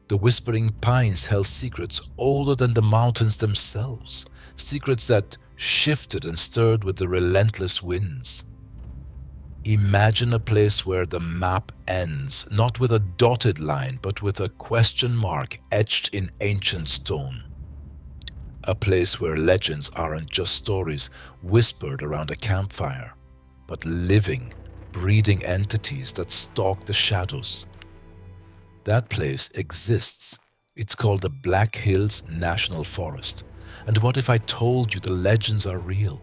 The whispering pines held secrets older than the mountains themselves, secrets that shifted and stirred with the relentless winds. Imagine a place where the map ends, not with a dotted line, but with a question mark etched in ancient stone. A place where legends aren't just stories whispered around a campfire, but living, breathing entities that stalk the shadows. That place exists. It's called the Black Hills National Forest. And what if I told you the legends are real?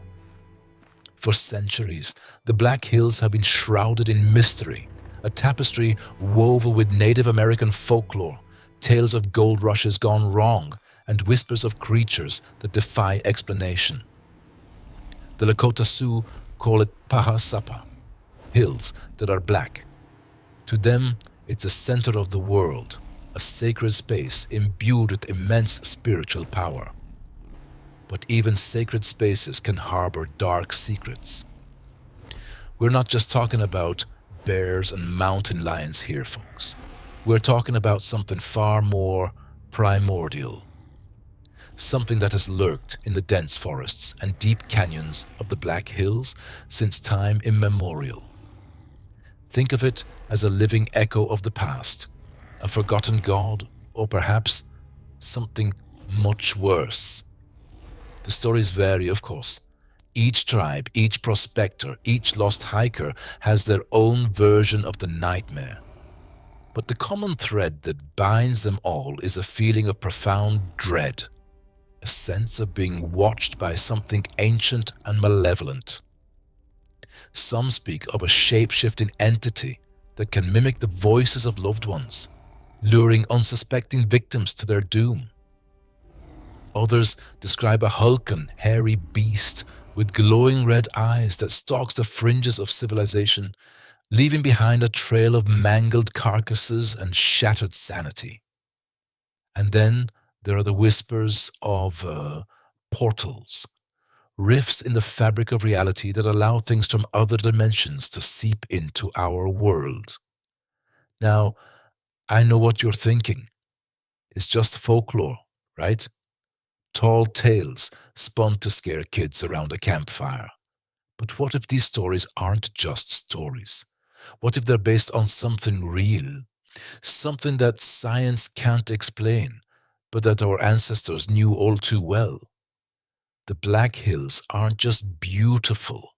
For centuries, the Black Hills have been shrouded in mystery, a tapestry woven with Native American folklore, tales of gold rushes gone wrong, and whispers of creatures that defy explanation. The Lakota Sioux call it Paha Sapa, hills that are black. To them, it's the center of the world, a sacred space imbued with immense spiritual power. But even sacred spaces can harbor dark secrets. We're not just talking about bears and mountain lions here, folks. We're talking about something far more primordial. Something that has lurked in the dense forests and deep canyons of the Black Hills since time immemorial. Think of it as a living echo of the past, a forgotten god, or perhaps something much worse. The stories vary, of course. Each tribe, each prospector, each lost hiker has their own version of the nightmare. But the common thread that binds them all is a feeling of profound dread, a sense of being watched by something ancient and malevolent. Some speak of a shape-shifting entity that can mimic the voices of loved ones, luring unsuspecting victims to their doom. Others describe a hulking, hairy beast with glowing red eyes that stalks the fringes of civilization, leaving behind a trail of mangled carcasses and shattered sanity. And then there are the whispers of portals, rifts in the fabric of reality that allow things from other dimensions to seep into our world. Now, I know what you're thinking. It's just folklore, right? Tall tales spun to scare kids around a campfire. But what if these stories aren't just stories? What if they're based on something real? Something that science can't explain, but that our ancestors knew all too well. The Black Hills aren't just beautiful.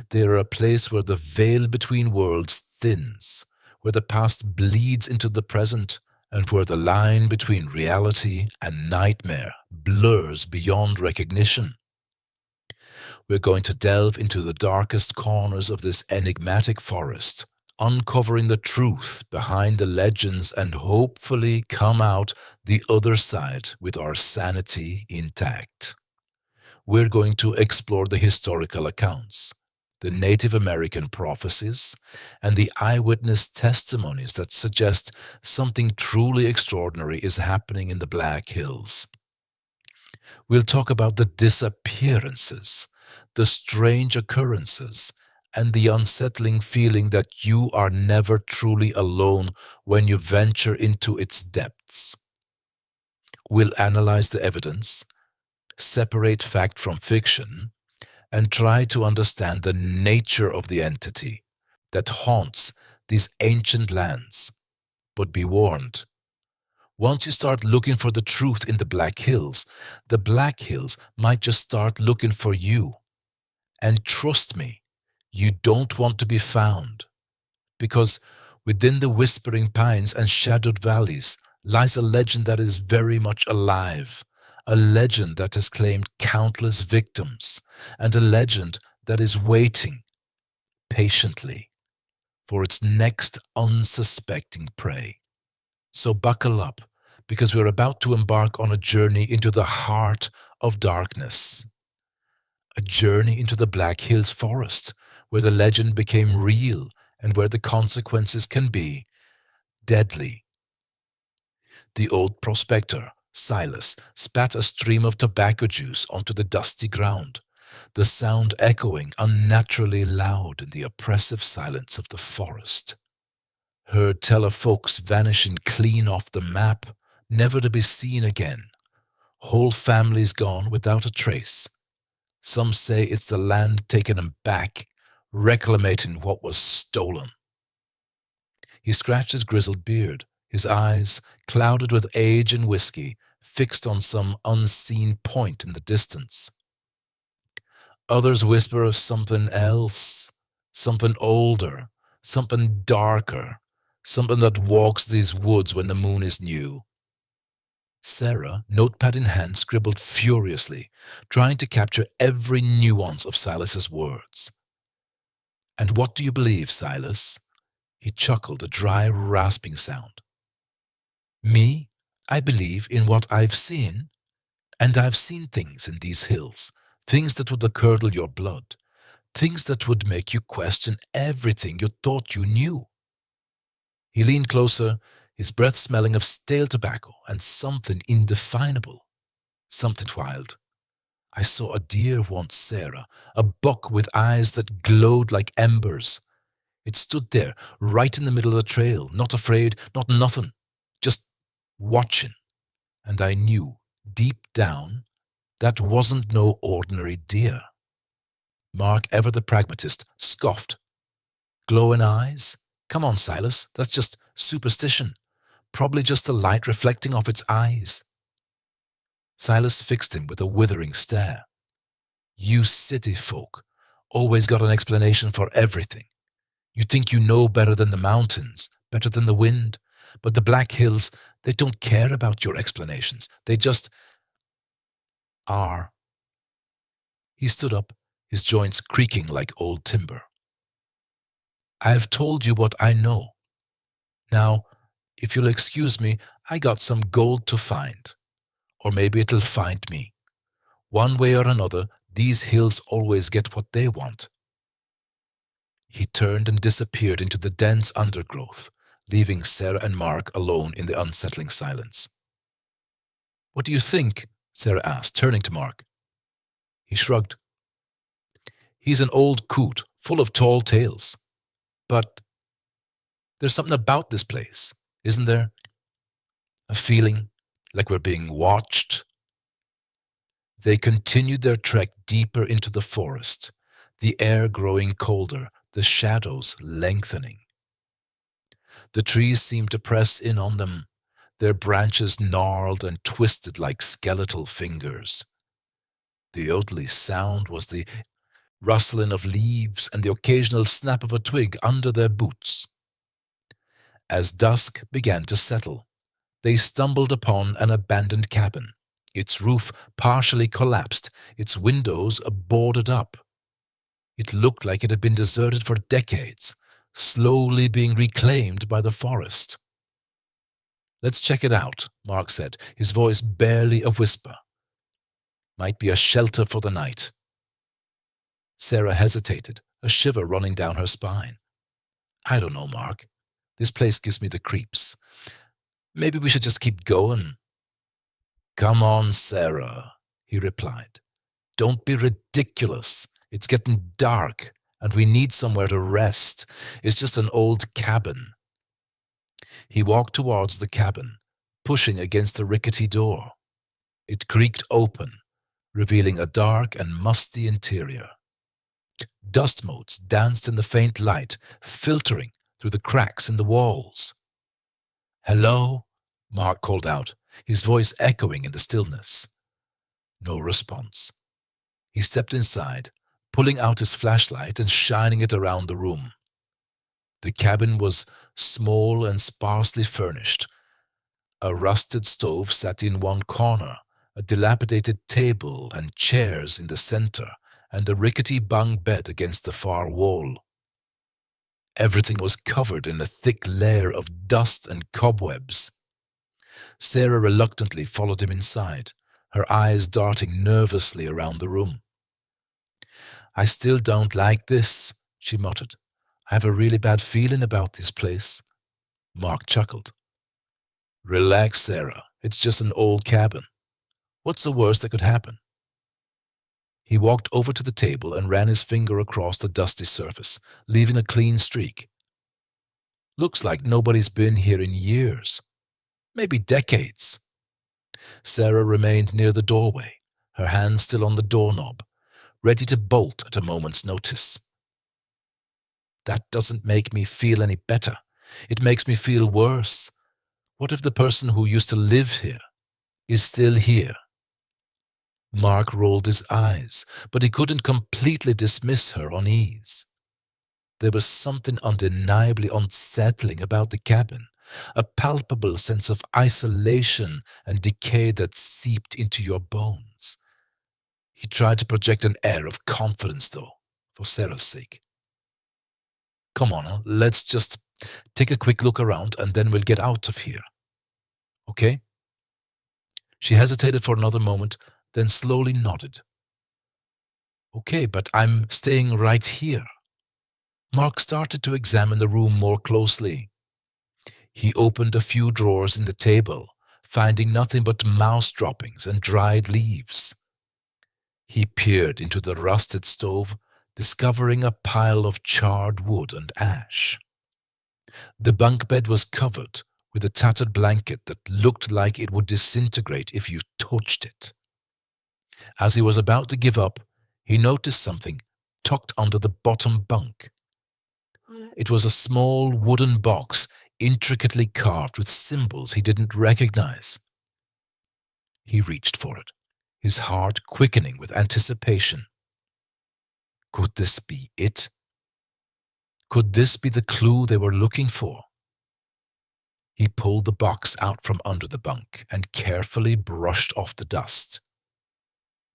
They are a place where the veil between worlds thins, where the past bleeds into the present, and where the line between reality and nightmare blurs beyond recognition. We're going to delve into the darkest corners of this enigmatic forest, uncovering the truth behind the legends and hopefully come out the other side with our sanity intact. We're going to explore the historical accounts, the Native American prophecies, and the eyewitness testimonies that suggest something truly extraordinary is happening in the Black Hills. We'll talk about the disappearances, the strange occurrences, and the unsettling feeling that you are never truly alone when you venture into its depths. We'll analyze the evidence, separate fact from fiction, and try to understand the nature of the entity that haunts these ancient lands. But be warned, once you start looking for the truth in the Black Hills might just start looking for you. And trust me, you don't want to be found. Because within the whispering pines and shadowed valleys lies a legend that is very much alive, a legend that has claimed countless victims, and a legend that is waiting patiently for its next unsuspecting prey. So buckle up, because we're about to embark on a journey into the heart of darkness. A journey into the Black Hills forest, where the legend became real and where the consequences can be deadly. The old prospector, Silas, spat a stream of tobacco juice onto the dusty ground, the sound echoing unnaturally loud in the oppressive silence of the forest. Heard tell of folks vanishing clean off the map, never to be seen again. Whole families gone without a trace. Some say it's the land taking 'em back, reclamating what was stolen. He scratched his grizzled beard, his eyes, clouded with age and whiskey, fixed on some unseen point in the distance. Others whisper of something else, something older, something darker, something that walks these woods when the moon is new. Sarah, notepad in hand, scribbled furiously, trying to capture every nuance of Silas's words. "And what do you believe, Silas?" He chuckled, a dry, rasping sound. "Me? I believe in what I've seen. And I've seen things in these hills, things that would curdle your blood, things that would make you question everything you thought you knew." He leaned closer, his breath smelling of stale tobacco and something indefinable, something wild. "I saw a deer once, Sarah, a buck with eyes that glowed like embers. It stood there, right in the middle of the trail, not afraid, not nothing, just watching. And I knew, deep down, that wasn't no ordinary deer." Mark, ever the pragmatist, scoffed. "Glowing eyes? Come on, Silas, that's just superstition. Probably just the light reflecting off its eyes." Silas fixed him with a withering stare. "You city folk always got an explanation for everything. You think you know better than the mountains, better than the wind, but the Black Hills, they don't care about your explanations. They just are." He stood up, his joints creaking like old timber. "I've told you what I know. Now, if you'll excuse me, I got some gold to find. Or maybe it'll find me. One way or another, these hills always get what they want." He turned and disappeared into the dense undergrowth, leaving Sarah and Mark alone in the unsettling silence. "What do you think?" Sarah asked, turning to Mark. He shrugged. "He's an old coot, full of tall tales. But there's something about this place, isn't there? A feeling like we're being watched." They continued their trek deeper into the forest, the air growing colder, the shadows lengthening. The trees seemed to press in on them, their branches gnarled and twisted like skeletal fingers. The only sound was the rustling of leaves and the occasional snap of a twig under their boots. As dusk began to settle, they stumbled upon an abandoned cabin, its roof partially collapsed, its windows boarded up. It looked like it had been deserted for decades, slowly being reclaimed by the forest. "Let's check it out," Mark said, his voice barely a whisper. "Might be a shelter for the night." Sarah hesitated, a shiver running down her spine. "I don't know, Mark. This place gives me the creeps. Maybe we should just keep going." "Come on, Sarah," he replied. "Don't be ridiculous. It's getting dark, and we need somewhere to rest. It's just an old cabin." He walked towards the cabin, pushing against the rickety door. It creaked open, revealing a dark and musty interior. Dust motes danced in the faint light, filtering through the cracks in the walls. "Hello?" Mark called out, his voice echoing in the stillness. No response. He stepped inside, pulling out his flashlight and shining it around the room. The cabin was small and sparsely furnished. A rusted stove sat in one corner, a dilapidated table and chairs in the center, and a rickety bunk bed against the far wall. Everything was covered in a thick layer of dust and cobwebs. Sarah reluctantly followed him inside, her eyes darting nervously around the room. "I still don't like this," she muttered. "I have a really bad feeling about this place." Mark chuckled. "Relax, Sarah. It's just an old cabin. What's the worst that could happen?" He walked over to the table and ran his finger across the dusty surface, leaving a clean streak. Looks like nobody's been here in years, maybe decades. Sarah remained near the doorway, her hand still on the doorknob, ready to bolt at a moment's notice. That doesn't make me feel any better. It makes me feel worse. What if the person who used to live here is still here? Mark rolled his eyes, but he couldn't completely dismiss her unease. There was something undeniably unsettling about the cabin, a palpable sense of isolation and decay that seeped into your bones. He tried to project an air of confidence, though, for Sarah's sake. Come on, let's just take a quick look around and then we'll get out of here. Okay? She hesitated for another moment, then slowly nodded. Okay, but I'm staying right here. Mark started to examine the room more closely. He opened a few drawers in the table, finding nothing but mouse droppings and dried leaves. He peered into the rusted stove, discovering a pile of charred wood and ash. The bunk bed was covered with a tattered blanket that looked like it would disintegrate if you touched it. As he was about to give up, he noticed something tucked under the bottom bunk. It was a small wooden box intricately carved with symbols he didn't recognize. He reached for it, his heart quickening with anticipation. Could this be it? Could this be the clue they were looking for? He pulled the box out from under the bunk and carefully brushed off the dust.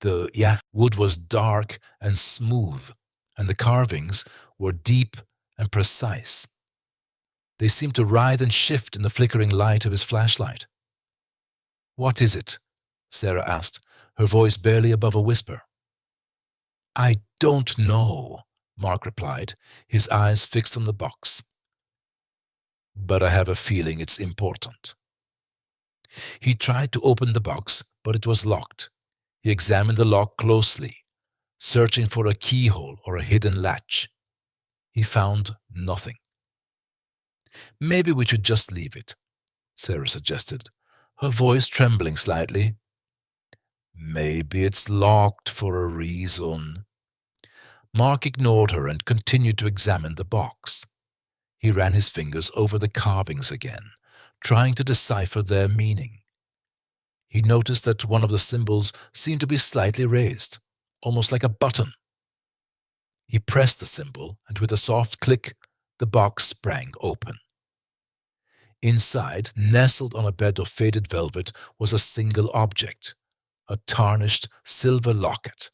The wood was dark and smooth, and the carvings were deep and precise. They seemed to writhe and shift in the flickering light of his flashlight. What is it? Sarah asked, her voice barely above a whisper. I don't know, Mark replied, his eyes fixed on the box. But I have a feeling it's important. He tried to open the box, but it was locked. He examined the lock closely, searching for a keyhole or a hidden latch. He found nothing. Maybe we should just leave it, Sarah suggested, her voice trembling slightly. Maybe it's locked for a reason. Mark ignored her and continued to examine the box. He ran his fingers over the carvings again, trying to decipher their meaning. He noticed that one of the symbols seemed to be slightly raised, almost like a button. He pressed the symbol, and with a soft click, the box sprang open. Inside, nestled on a bed of faded velvet, was a single object, a tarnished silver locket.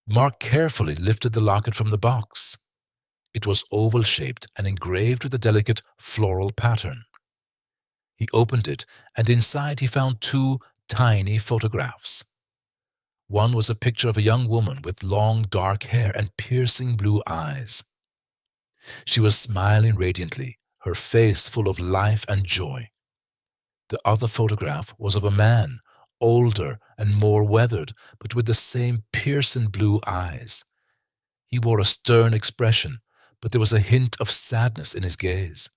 Mark carefully lifted the locket from the box. It was oval-shaped and engraved with a delicate floral pattern. He opened it, and inside he found two tiny photographs. One was a picture of a young woman with long dark hair and piercing blue eyes. She was smiling radiantly, her face full of life and joy. The other photograph was of a man, older and more weathered, but with the same piercing blue eyes. He wore a stern expression, but there was a hint of sadness in his gaze.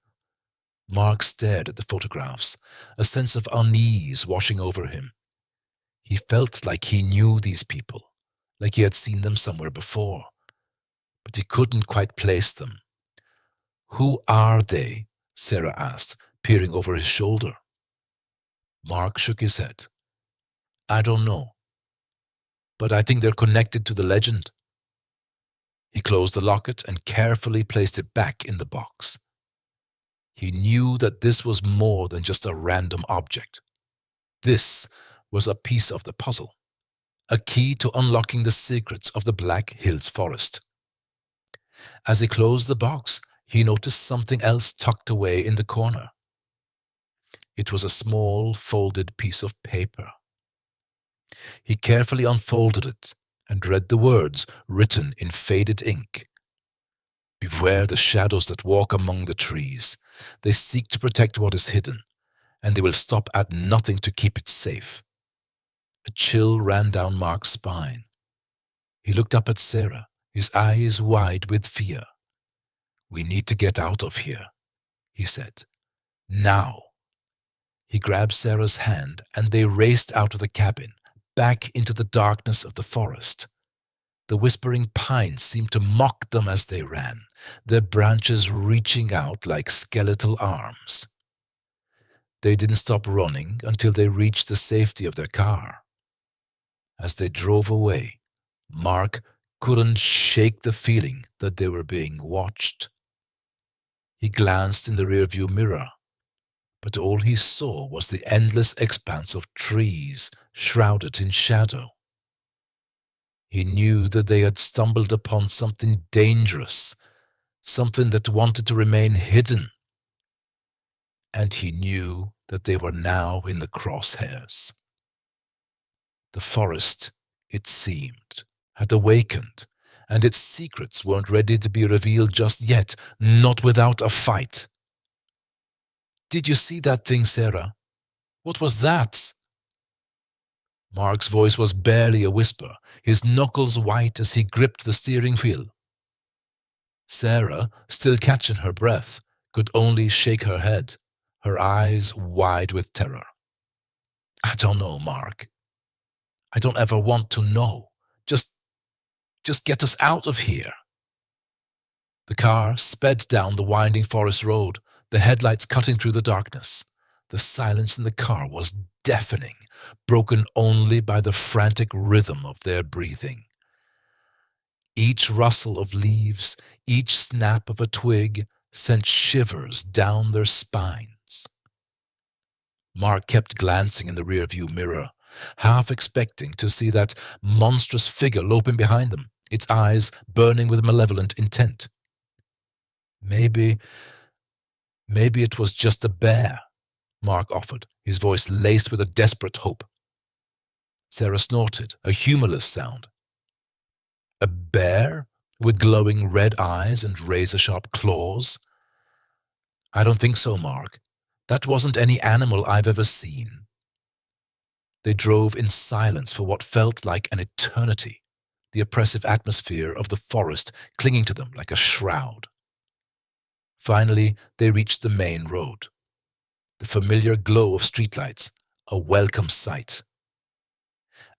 Mark stared at the photographs, a sense of unease washing over him. He felt like he knew these people, like he had seen them somewhere before, but he couldn't quite place them. Who are they? Sarah asked, peering over his shoulder. Mark shook his head. I don't know, but I think they're connected to the legend. He closed the locket and carefully placed it back in the box. He knew that this was more than just a random object. This was a piece of the puzzle, a key to unlocking the secrets of the Black Hills forest. As he closed the box, he noticed something else tucked away in the corner. It was a small, folded piece of paper. He carefully unfolded it and read the words written in faded ink. Beware the shadows that walk among the trees. They seek to protect what is hidden, and they will stop at nothing to keep it safe. A chill ran down Mark's spine. He looked up at Sarah, his eyes wide with fear. We need to get out of here, he said. Now. He grabbed Sarah's hand and they raced out of the cabin, back into the darkness of the forest. The whispering pines seemed to mock them as they ran, their branches reaching out like skeletal arms. They didn't stop running until they reached the safety of their car. As they drove away, Mark couldn't shake the feeling that they were being watched. He glanced in the rearview mirror, but all he saw was the endless expanse of trees shrouded in shadow. He knew that they had stumbled upon something dangerous, something that wanted to remain hidden. And he knew that they were now in the crosshairs. The forest, it seemed, had awakened, and its secrets weren't ready to be revealed just yet, not without a fight. "Did you see that thing, Sarah? What was that?" Mark's voice was barely a whisper, his knuckles white as he gripped the steering wheel. Sarah, still catching her breath, could only shake her head, her eyes wide with terror. "I don't know, Mark. I don't ever want to know. Just get us out of here." The car sped down the winding forest road, the headlights cutting through the darkness. The silence in the car was deafening, broken only by the frantic rhythm of their breathing. Each rustle of leaves, each snap of a twig sent shivers down their spines. Mark kept glancing in the rearview mirror, half expecting to see that monstrous figure loping behind them, its eyes burning with malevolent intent. Maybe it was just a bear, Mark offered, his voice laced with a desperate hope. Sarah snorted, a humorless sound. "A bear? With glowing red eyes and razor-sharp claws?" "I don't think so, Mark. That wasn't any animal I've ever seen." They drove in silence for what felt like an eternity, the oppressive atmosphere of the forest clinging to them like a shroud. Finally, they reached the main road. The familiar glow of streetlights, a welcome sight.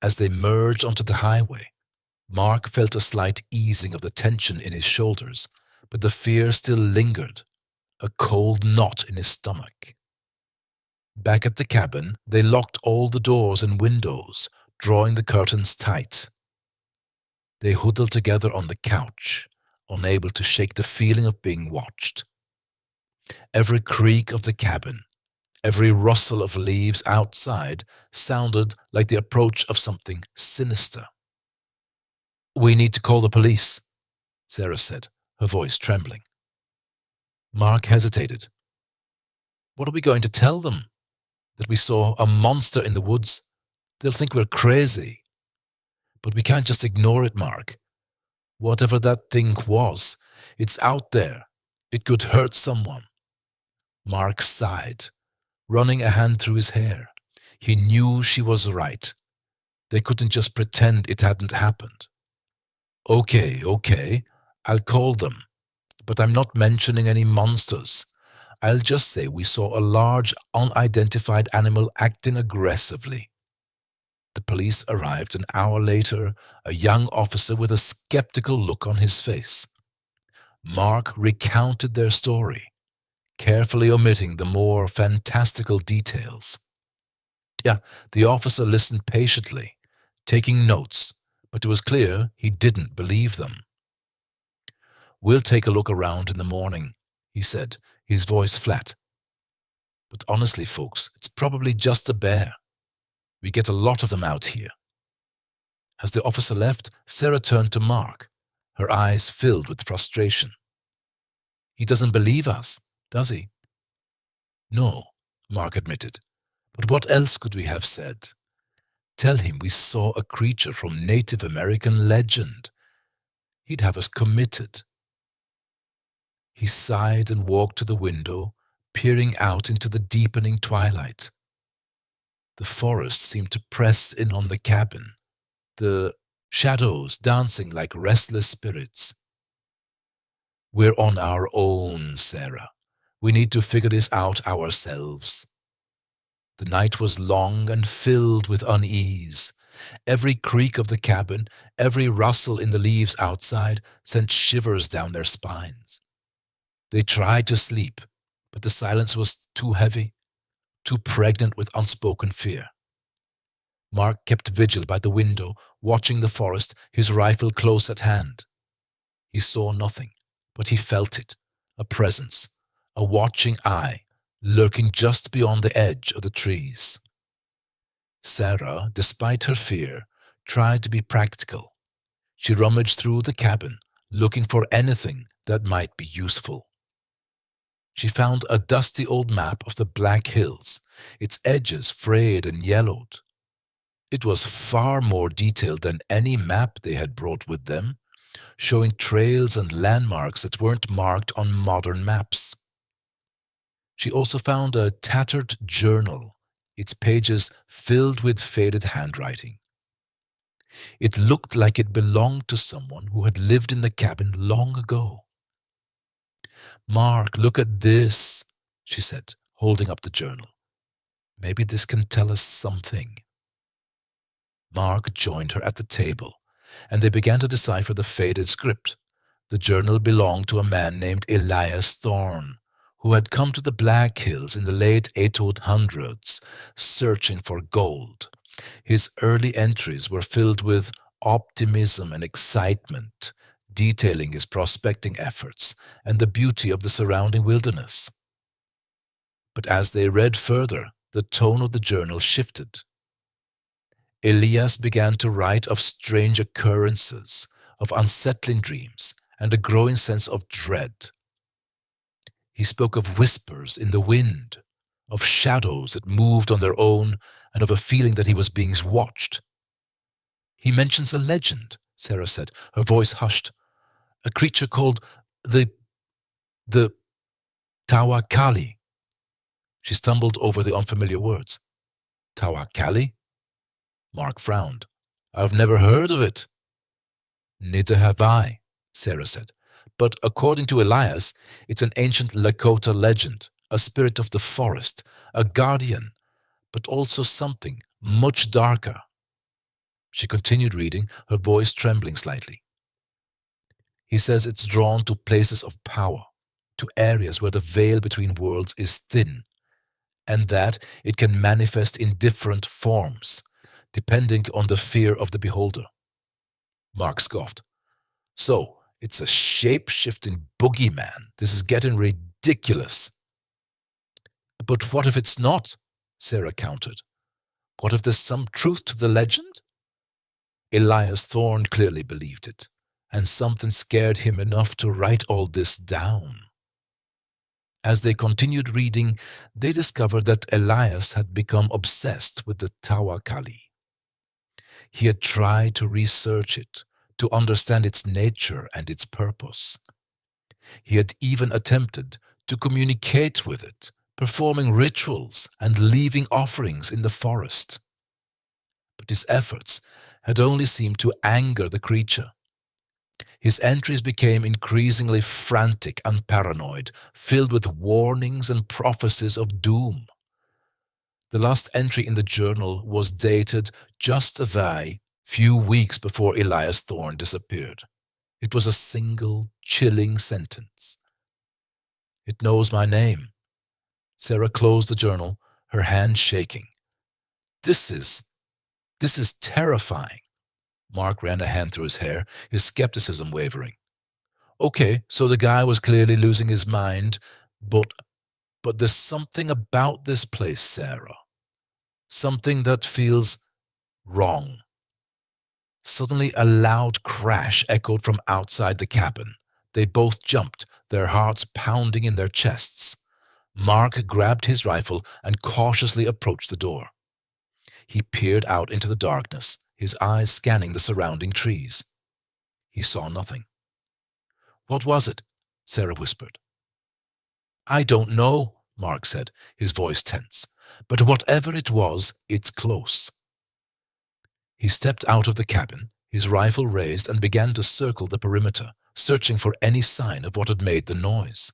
As they merged onto the highway, Mark felt a slight easing of the tension in his shoulders, but the fear still lingered, a cold knot in his stomach. Back at the cabin, they locked all the doors and windows, drawing the curtains tight. They huddled together on the couch, unable to shake the feeling of being watched. Every creak of the cabin, every rustle of leaves outside sounded like the approach of something sinister. "We need to call the police," Sarah said, her voice trembling. Mark hesitated. "What are we going to tell them? That we saw a monster in the woods? They'll think we're crazy." "But we can't just ignore it, Mark. Whatever that thing was, it's out there. It could hurt someone." Mark sighed, running a hand through his hair. He knew she was right. They couldn't just pretend it hadn't happened. Okay, I'll call them. But I'm not mentioning any monsters. I'll just say we saw a large, unidentified animal acting aggressively." The police arrived an hour later, a young officer with a skeptical look on his face. Mark recounted their story, carefully omitting the more fantastical details. Yeah, the officer listened patiently, taking notes, but it was clear he didn't believe them. "We'll take a look around in the morning," he said, his voice flat. "But honestly, folks, it's probably just a bear. We get a lot of them out here." As the officer left, Sarah turned to Mark, her eyes filled with frustration. "He doesn't believe us, does he?" "No," Mark admitted. "But what else could we have said? Tell him we saw a creature from Native American legend. He'd have us committed." He sighed and walked to the window, peering out into the deepening twilight. The forest seemed to press in on the cabin, the shadows dancing like restless spirits. "We're on our own, Sarah. We need to figure this out ourselves. The night was long and filled with unease. Every creak of the cabin, every rustle in the leaves outside sent shivers down their spines. They tried to sleep, but the silence was too heavy, too pregnant with unspoken fear. Mark kept vigil by the window, watching the forest, his rifle close at hand. He saw nothing, but he felt it, a presence, a watching eye, lurking just beyond the edge of the trees. Sarah, despite her fear, tried to be practical. She rummaged through the cabin, looking for anything that might be useful. She found a dusty old map of the Black Hills, its edges frayed and yellowed. It was far more detailed than any map they had brought with them, showing trails and landmarks that weren't marked on modern maps. She also found a tattered journal, its pages filled with faded handwriting. It looked like it belonged to someone who had lived in the cabin long ago. "Mark, look at this," she said, holding up the journal. "Maybe this can tell us something." Mark joined her at the table, and they began to decipher the faded script. The journal belonged to a man named Elias Thorne, who had come to the Black Hills in the late 1800s, searching for gold. His early entries were filled with optimism and excitement, detailing his prospecting efforts and the beauty of the surrounding wilderness. But as they read further, the tone of the journal shifted. Elias began to write of strange occurrences, of unsettling dreams, and a growing sense of dread. He spoke of whispers in the wind, of shadows that moved on their own, and of a feeling that he was being watched. "He mentions a legend," Sarah said, her voice hushed. "A creature called the Tawa Cali." She stumbled over the unfamiliar words. "Tawa Cali?" Mark frowned. "I've never heard of it." "Neither have I," Sarah said. "But according to Elias, it's an ancient Lakota legend, a spirit of the forest, a guardian, but also something much darker." She continued reading, her voice trembling slightly. "He says it's drawn to places of power, to areas where the veil between worlds is thin, and that it can manifest in different forms, depending on the fear of the beholder." Mark scoffed. "So, it's a shape-shifting boogeyman. This is getting ridiculous." "But what if it's not?" Sarah countered. "What if there's some truth to the legend?" Elias Thorne clearly believed it, and something scared him enough to write all this down. As they continued reading, they discovered that Elias had become obsessed with the Tawa Cali. He had tried to research it, to understand its nature and its purpose. He had even attempted to communicate with it, performing rituals and leaving offerings in the forest. But his efforts had only seemed to anger the creature. His entries became increasingly frantic and paranoid, filled with warnings and prophecies of doom. The last entry in the journal was dated just a very few weeks before Elias Thorne disappeared. It was a single, chilling sentence. "It knows my name." Sarah closed the journal, her hand shaking. This is terrifying." Mark ran a hand through his hair, his skepticism wavering. "Okay, so the guy was clearly losing his mind, but there's something about this place, Sarah. Something that feels wrong." Suddenly a loud crash echoed from outside the cabin. They both jumped, their hearts pounding in their chests. Mark grabbed his rifle and cautiously approached the door. He peered out into the darkness, his eyes scanning the surrounding trees. He saw nothing. "What was it?" Sarah whispered. "I don't know," Mark said, his voice tense. "But whatever it was, it's close." He stepped out of the cabin, his rifle raised, and began to circle the perimeter, searching for any sign of what had made the noise.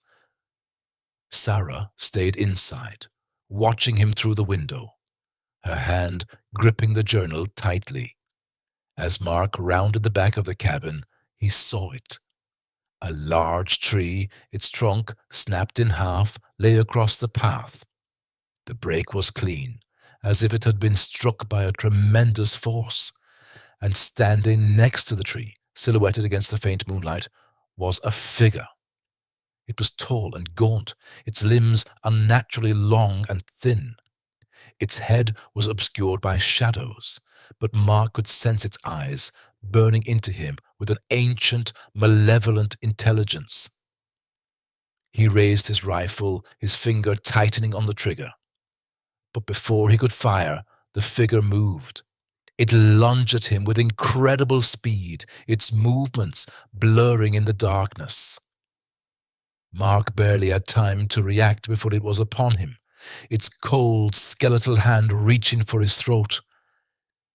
Sarah stayed inside, watching him through the window, her hand gripping the journal tightly. As Mark rounded the back of the cabin, he saw it. A large tree, its trunk snapped in half, lay across the path. The break was clean, as if it had been struck by a tremendous force, and standing next to the tree, silhouetted against the faint moonlight, was a figure. It was tall and gaunt, its limbs unnaturally long and thin. Its head was obscured by shadows, but Mark could sense its eyes burning into him with an ancient, malevolent intelligence. He raised his rifle, his finger tightening on the trigger. But before he could fire, the figure moved. It lunged at him with incredible speed, its movements blurring in the darkness. Mark barely had time to react before it was upon him, its cold, skeletal hand reaching for his throat.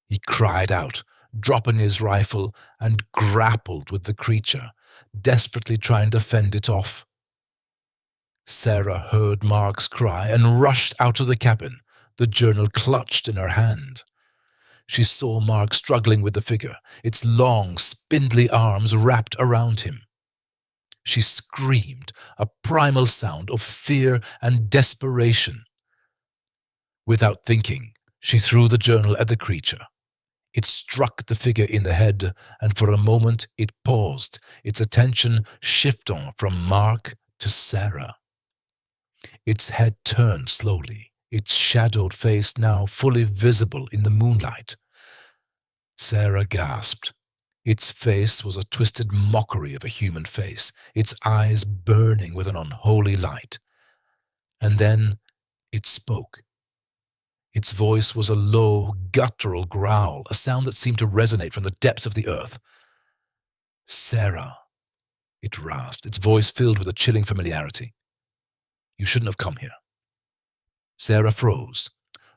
He cried out, dropping his rifle, and grappled with the creature, desperately trying to fend it off. Sarah heard Mark's cry and rushed out of the cabin, the journal clutched in her hand. She saw Mark struggling with the figure, its long, spindly arms wrapped around him. She screamed, a primal sound of fear and desperation. Without thinking, she threw the journal at the creature. It struck the figure in the head, and for a moment it paused, its attention shifting from Mark to Sarah. Its head turned slowly, its shadowed face now fully visible in the moonlight. Sarah gasped. Its face was a twisted mockery of a human face, its eyes burning with an unholy light. And then it spoke. Its voice was a low, guttural growl, a sound that seemed to resonate from the depths of the earth. "Sarah," it rasped, its voice filled with a chilling familiarity. "You shouldn't have come here." Sarah froze,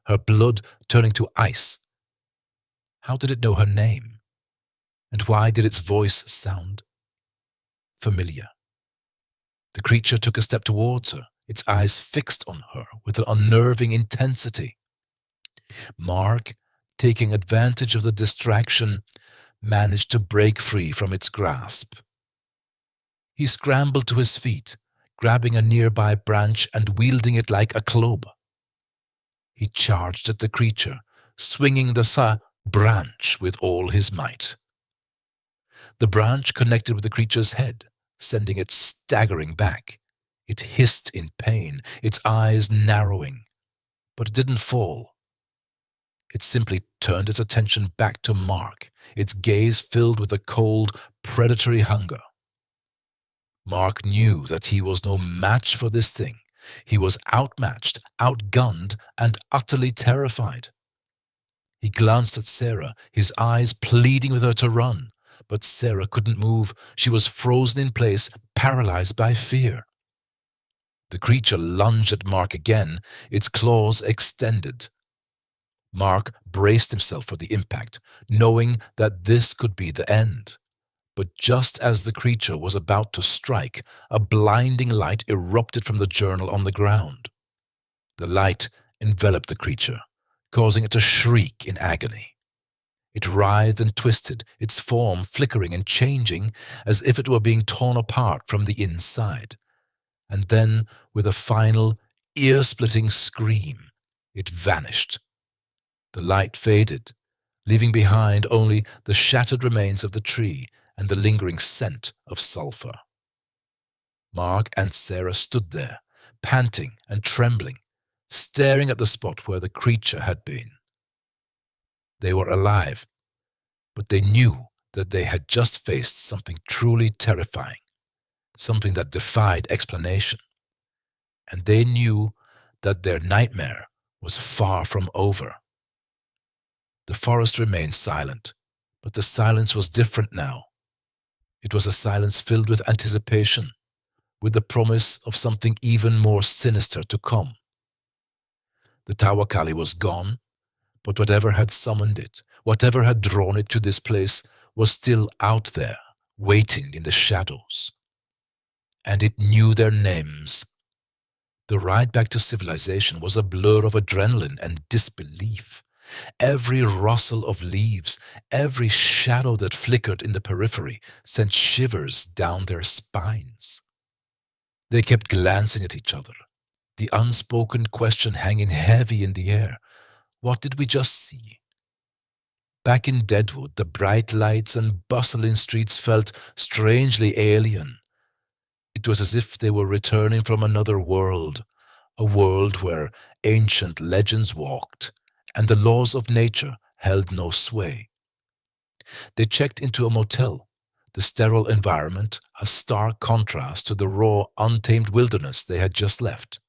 her blood turning to ice. How did it know her name? And why did its voice sound familiar? The creature took a step towards her, its eyes fixed on her with an unnerving intensity. Mark, taking advantage of the distraction, managed to break free from its grasp. He scrambled to his feet, grabbing a nearby branch and wielding it like a club. He charged at the creature, swinging the branch with all his might. The branch connected with the creature's head, sending it staggering back. It hissed in pain, its eyes narrowing. But it didn't fall. It simply turned its attention back to Mark, its gaze filled with a cold, predatory hunger. Mark knew that he was no match for this thing. He was outmatched, outgunned, and utterly terrified. He glanced at Sarah, his eyes pleading with her to run. But Sarah couldn't move. She was frozen in place, paralyzed by fear. The creature lunged at Mark again, its claws extended. Mark braced himself for the impact, knowing that this could be the end. But just as the creature was about to strike, a blinding light erupted from the journal on the ground. The light enveloped the creature, causing it to shriek in agony. It writhed and twisted, its form flickering and changing as if it were being torn apart from the inside. And then, with a final, ear-splitting scream, it vanished. The light faded, leaving behind only the shattered remains of the tree and the lingering scent of sulfur. Mark and Sarah stood there, panting and trembling, staring at the spot where the creature had been. They were alive, but they knew that they had just faced something truly terrifying, something that defied explanation. And they knew that their nightmare was far from over. The forest remained silent, but the silence was different now. It was a silence filled with anticipation, with the promise of something even more sinister to come. The Tawa Cali was gone, but whatever had summoned it, whatever had drawn it to this place, was still out there, waiting in the shadows. And it knew their names. The ride back to civilization was a blur of adrenaline and disbelief. Every rustle of leaves, every shadow that flickered in the periphery sent shivers down their spines. They kept glancing at each other, the unspoken question hanging heavy in the air. What did we just see? Back in Deadwood, the bright lights and bustling streets felt strangely alien. It was as if they were returning from another world, a world where ancient legends walked, and the laws of nature held no sway. They checked into a motel, the sterile environment a stark contrast to the raw, untamed wilderness they had just left.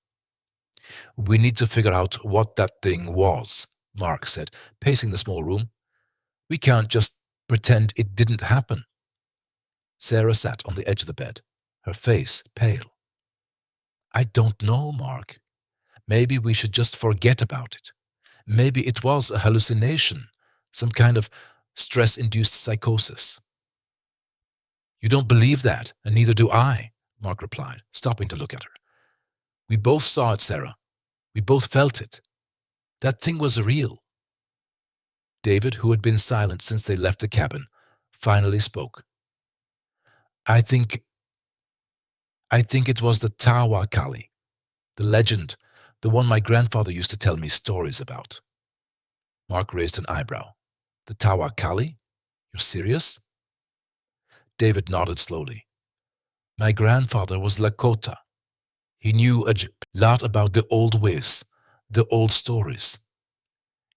"We need to figure out what that thing was," Mark said, pacing the small room. "We can't just pretend it didn't happen." Sarah sat on the edge of the bed, her face pale. "I don't know, Mark. Maybe we should just forget about it. Maybe it was a hallucination, some kind of stress-induced psychosis." "You don't believe that, and neither do I," Mark replied, stopping to look at her. "We both saw it, Sarah. We both felt it. That thing was real." David, who had been silent since they left the cabin, finally spoke. I think it was the Tawa Cali, the legend, the one my grandfather used to tell me stories about." Mark raised an eyebrow. "The Tawa Cali? You're serious?" David nodded slowly. "My grandfather was Lakota. He knew a lot about the old ways, the old stories.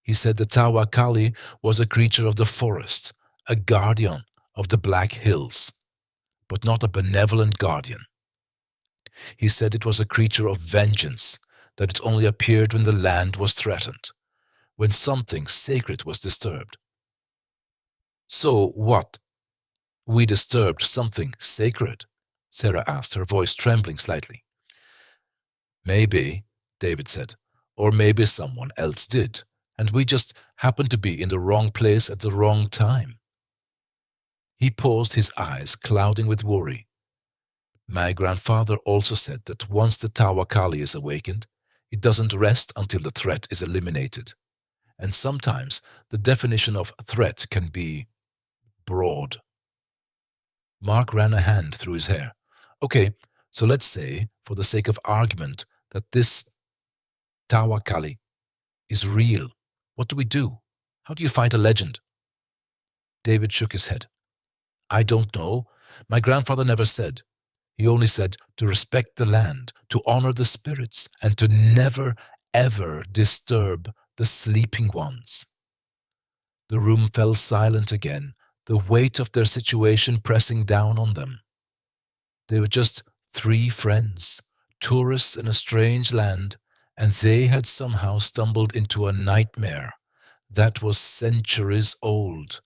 He said the Tawa Cali was a creature of the forest, a guardian of the Black Hills, but not a benevolent guardian. He said it was a creature of vengeance, that it only appeared when the land was threatened, when something sacred was disturbed." "So what? We disturbed something sacred?" Sarah asked, her voice trembling slightly. "Maybe," David said, "or maybe someone else did, and we just happened to be in the wrong place at the wrong time." He paused, his eyes clouding with worry. "My grandfather also said that once the Tawa Cali is awakened, it doesn't rest until the threat is eliminated. And sometimes the definition of threat can be broad." Mark ran a hand through his hair. "Okay, so let's say, for the sake of argument, that this Tawa Cali is real. What do we do? How do you fight a legend?" David shook his head. "I don't know. My grandfather never said. He only said to respect the land, to honor the spirits, and to never, ever disturb the sleeping ones." The room fell silent again, the weight of their situation pressing down on them. They were just three friends, tourists in a strange land, and they had somehow stumbled into a nightmare that was centuries old.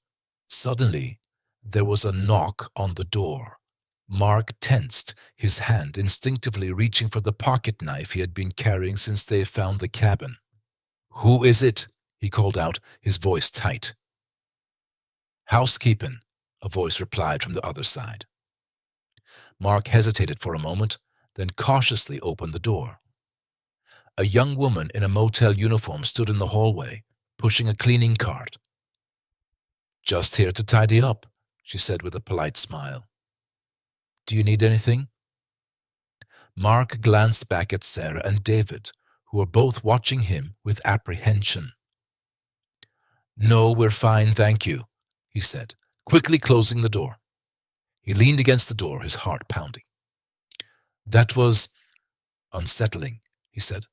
Suddenly, there was a knock on the door. Mark tensed, his hand instinctively reaching for the pocket knife he had been carrying since they found the cabin. "Who is it?" he called out, his voice tight. "Housekeeping," a voice replied from the other side. Mark hesitated for a moment, then cautiously opened the door. A young woman in a motel uniform stood in the hallway, pushing a cleaning cart. "Just here to tidy up," she said with a polite smile. "Do you need anything?" Mark glanced back at Sarah and David, who were both watching him with apprehension. "No, we're fine, thank you," he said, quickly closing the door. He leaned against the door, his heart pounding. "That was unsettling," he said.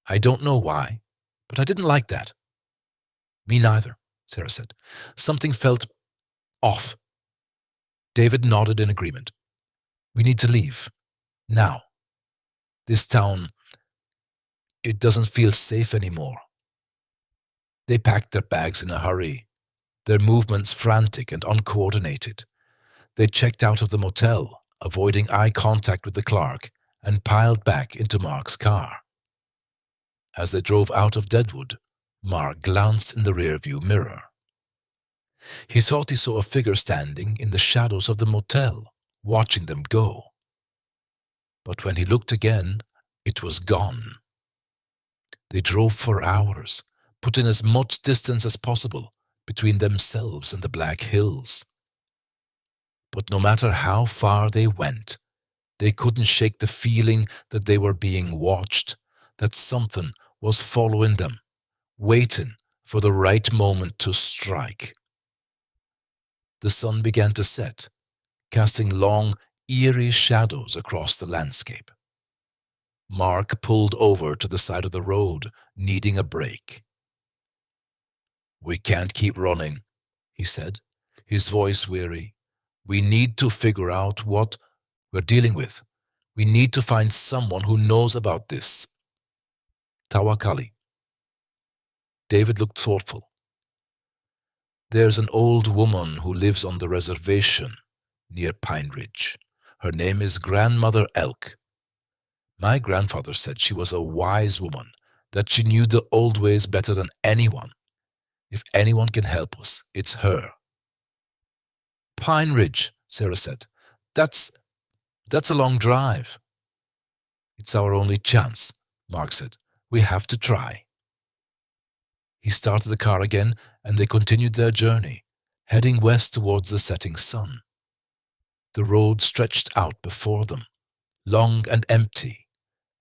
"I don't know why, but I didn't like that." "Me neither," Sarah said. "Something felt off." David nodded in agreement. "We need to leave. Now. This town, it doesn't feel safe anymore." They packed their bags in a hurry, their movements frantic and uncoordinated. They checked out of the motel, avoiding eye contact with the clerk, and piled back into Mark's car. As they drove out of Deadwood, Mark glanced in the rearview mirror. He thought he saw a figure standing in the shadows of the motel, watching them go. But when he looked again, It was gone. They drove for hours, put in as much distance as possible between themselves and the Black Hills. But no matter how far they went, they couldn't shake the feeling that they were being watched, that something was following them, waiting for the right moment to strike. The sun began to set, casting long, eerie shadows across the landscape. Mark pulled over to the side of the road, needing a break. "We can't keep running," he said, his voice weary. "We need to figure out what we're dealing with. We need to find someone who knows about this." Tawa Cali. David looked thoughtful. "There's an old woman who lives on the reservation near Pine Ridge. Her name is Grandmother Elk. My grandfather said she was a wise woman, that she knew the old ways better than anyone. If anyone can help us, it's her." "Pine Ridge," Sarah said. That's a long drive." "It's our only chance," Mark said. "We have to try." He started the car again, and they continued their journey, heading west towards the setting sun. The road stretched out before them, long and empty,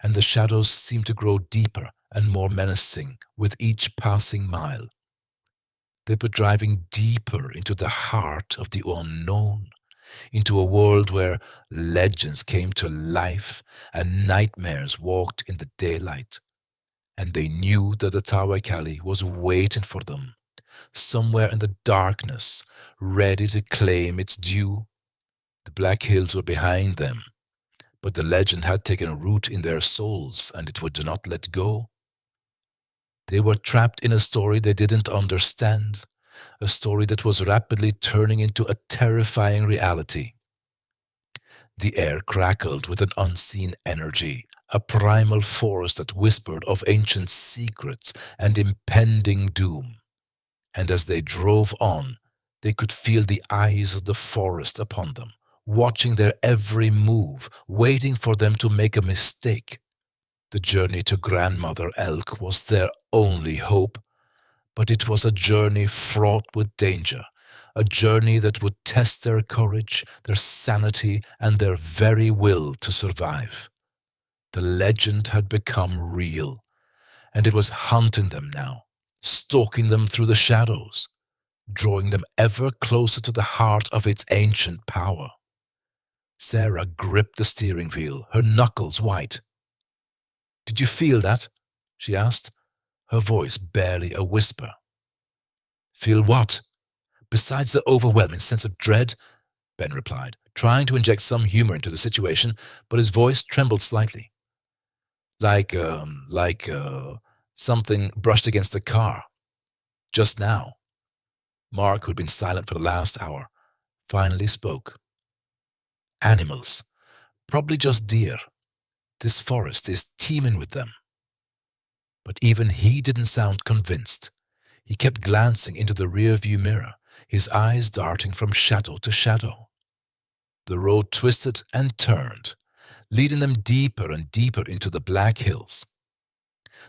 and the shadows seemed to grow deeper and more menacing with each passing mile. They were driving deeper into the heart of the unknown, into a world where legends came to life and nightmares walked in the daylight. And they knew that the Tawa Cali was waiting for them, somewhere in the darkness, ready to claim its due. The Black Hills were behind them, but the legend had taken root in their souls, and it would not let go. They were trapped in a story they didn't understand, a story that was rapidly turning into a terrifying reality. The air crackled with an unseen energy, a primal force that whispered of ancient secrets and impending doom. And as they drove on, they could feel the eyes of the forest upon them, watching their every move, waiting for them to make a mistake. The journey to Grandmother Elk was their only hope, but it was a journey fraught with danger, a journey that would test their courage, their sanity, and their very will to survive. The legend had become real, and it was hunting them now, stalking them through the shadows, drawing them ever closer to the heart of its ancient power. Sarah gripped the steering wheel, her knuckles white. "Did you feel that?" she asked, her voice barely a whisper. "Feel what?" "Besides the overwhelming sense of dread," Ben replied, trying to inject some humor into the situation, but his voice trembled slightly. Like something brushed against the car. Just now." Mark, who'd been silent for the last hour, finally spoke. "Animals. Probably just deer. This forest is teeming with them." But even he didn't sound convinced. He kept glancing into the rear-view mirror, his eyes darting from shadow to shadow. The road twisted and turned, leading them deeper and deeper into the Black Hills.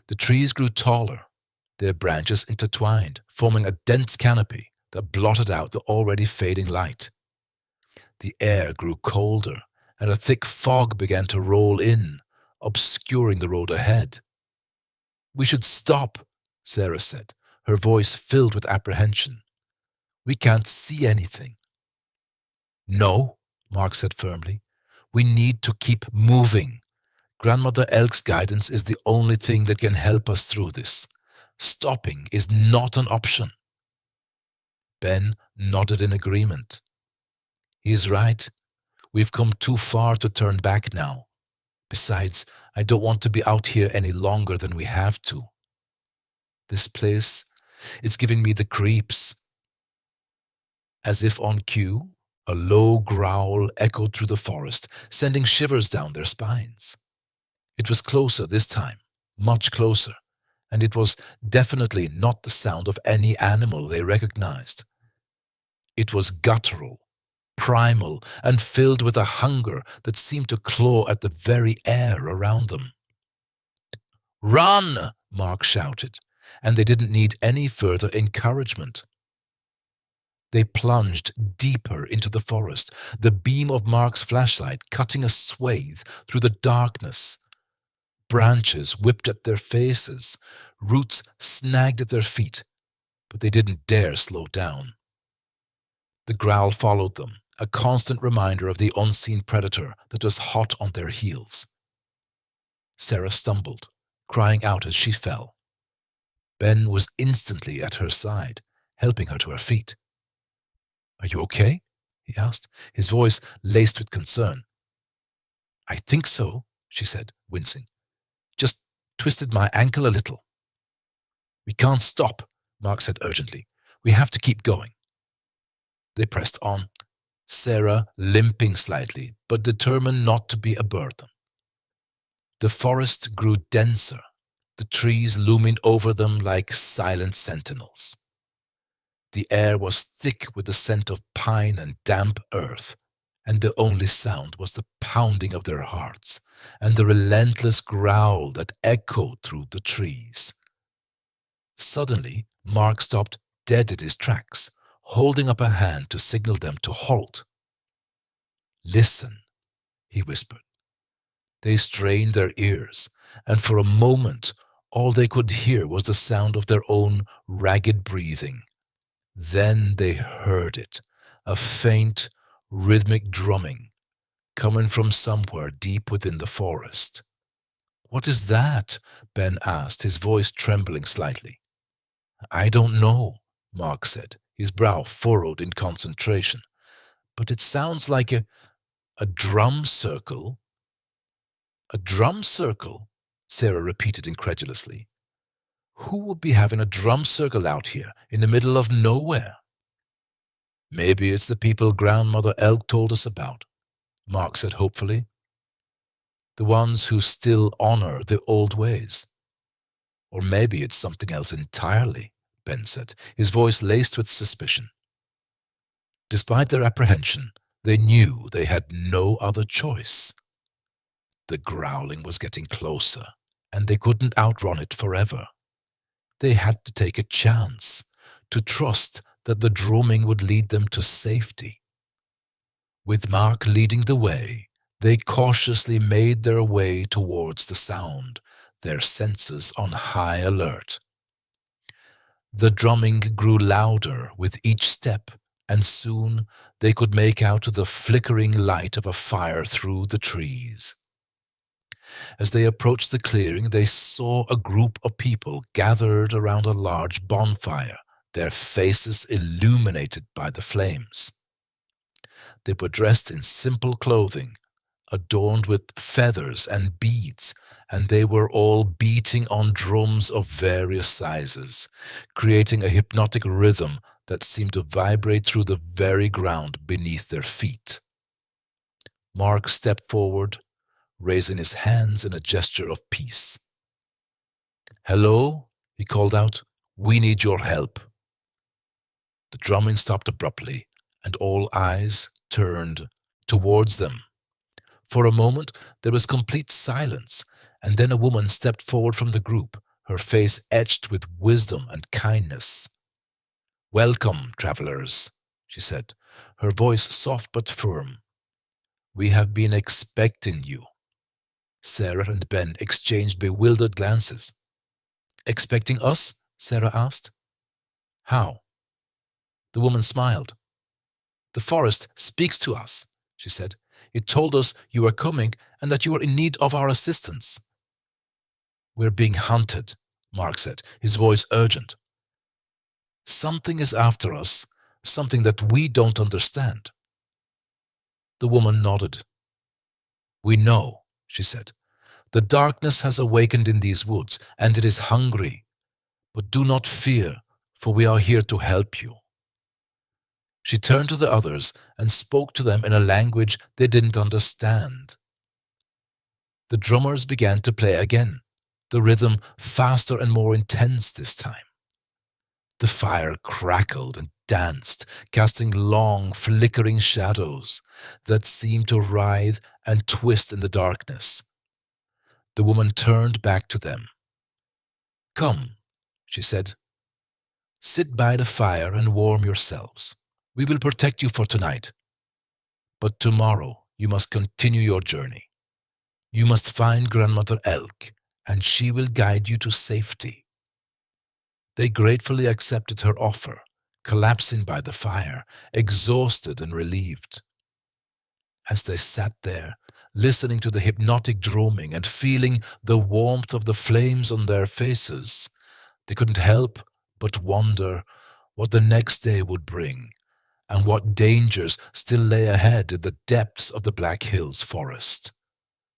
The trees grew taller, their branches intertwined, forming a dense canopy that blotted out the already fading light. The air grew colder, and a thick fog began to roll in, obscuring the road ahead. "We should stop," Sarah said, her voice filled with apprehension. "We can't see anything." "No," Mark said firmly. "We need to keep moving. Grandmother Elk's guidance is the only thing that can help us through this. Stopping is not an option." Ben nodded in agreement. "He's right. We've come too far to turn back now. Besides, I don't want to be out here any longer than we have to. This place, it's giving me the creeps." As if on cue, a low growl echoed through the forest, sending shivers down their spines. It was closer this time, much closer, and it was definitely not the sound of any animal they recognized. It was guttural, primal, and filled with a hunger that seemed to claw at the very air around them. Run! Mark shouted, and they didn't need any further encouragement. They plunged deeper into the forest, the beam of Mark's flashlight cutting a swathe through the darkness. Branches whipped at their faces, roots snagged at their feet, but they didn't dare slow down. The growl followed them, a constant reminder of the unseen predator that was hot on their heels. Sarah stumbled, crying out as she fell. Ben was instantly at her side, helping her to her feet. "Are you okay?" he asked, his voice laced with concern. "I think so," she said, wincing. "Just twisted my ankle a little." "We can't stop," Mark said urgently. "We have to keep going." They pressed on, Sarah limping slightly, but determined not to be a burden. The forest grew denser, the trees looming over them like silent sentinels. The air was thick with the scent of pine and damp earth, and the only sound was the pounding of their hearts and the relentless growl that echoed through the trees. Suddenly, Mark stopped dead in his tracks, holding up a hand to signal them to halt. "Listen," he whispered. They strained their ears, and for a moment all they could hear was the sound of their own ragged breathing. Then they heard it, a faint, rhythmic drumming, coming from somewhere deep within the forest. "What is that?" Ben asked, his voice trembling slightly. "I don't know," Mark said, his brow furrowed in concentration. "But it sounds like a drum circle." "A drum circle?" Sarah repeated incredulously. "Who would be having a drum circle out here in the middle of nowhere?" "Maybe it's the people Grandmother Elk told us about," Mark said hopefully. "The ones who still honor the old ways." "Or maybe it's something else entirely," Ben said, his voice laced with suspicion. Despite their apprehension, they knew they had no other choice. The growling was getting closer, and they couldn't outrun it forever. They had to take a chance, to trust that the drumming would lead them to safety. With Mark leading the way, they cautiously made their way towards the sound, their senses on high alert. The drumming grew louder with each step, and soon they could make out the flickering light of a fire through the trees. As they approached the clearing, they saw a group of people gathered around a large bonfire, their faces illuminated by the flames. They were dressed in simple clothing, adorned with feathers and beads, and they were all beating on drums of various sizes, creating a hypnotic rhythm that seemed to vibrate through the very ground beneath their feet. Mark stepped forward, raising his hands in a gesture of peace. "Hello," he called out. "We need your help." The drumming stopped abruptly, and all eyes turned towards them. For a moment, there was complete silence, and then a woman stepped forward from the group, her face etched with wisdom and kindness. "Welcome, travelers," she said, her voice soft but firm. "We have been expecting you." Sarah and Ben exchanged bewildered glances. "Expecting us?" Sarah asked. "How?" The woman smiled. "The forest speaks to us," she said. "It told us you were coming and that you were in need of our assistance." "We're being hunted," Mark said, his voice urgent. "Something is after us, something that we don't understand." The woman nodded. "We know," she said. "The darkness has awakened in these woods, and it is hungry. But do not fear, for we are here to help you." She turned to the others and spoke to them in a language they didn't understand. The drummers began to play again, the rhythm faster and more intense this time. The fire crackled and danced, casting long, flickering shadows that seemed to writhe and twist in the darkness. The woman turned back to them, Come, she said. Sit by the fire and warm yourselves. We will protect you for tonight. But tomorrow you must continue your journey. You must find Grandmother Elk, and she will guide you to safety. They gratefully accepted her offer, collapsing by the fire, exhausted and relieved. As they sat there, listening to the hypnotic drumming and feeling the warmth of the flames on their faces, they couldn't help but wonder what the next day would bring and what dangers still lay ahead in the depths of the Black Hills forest.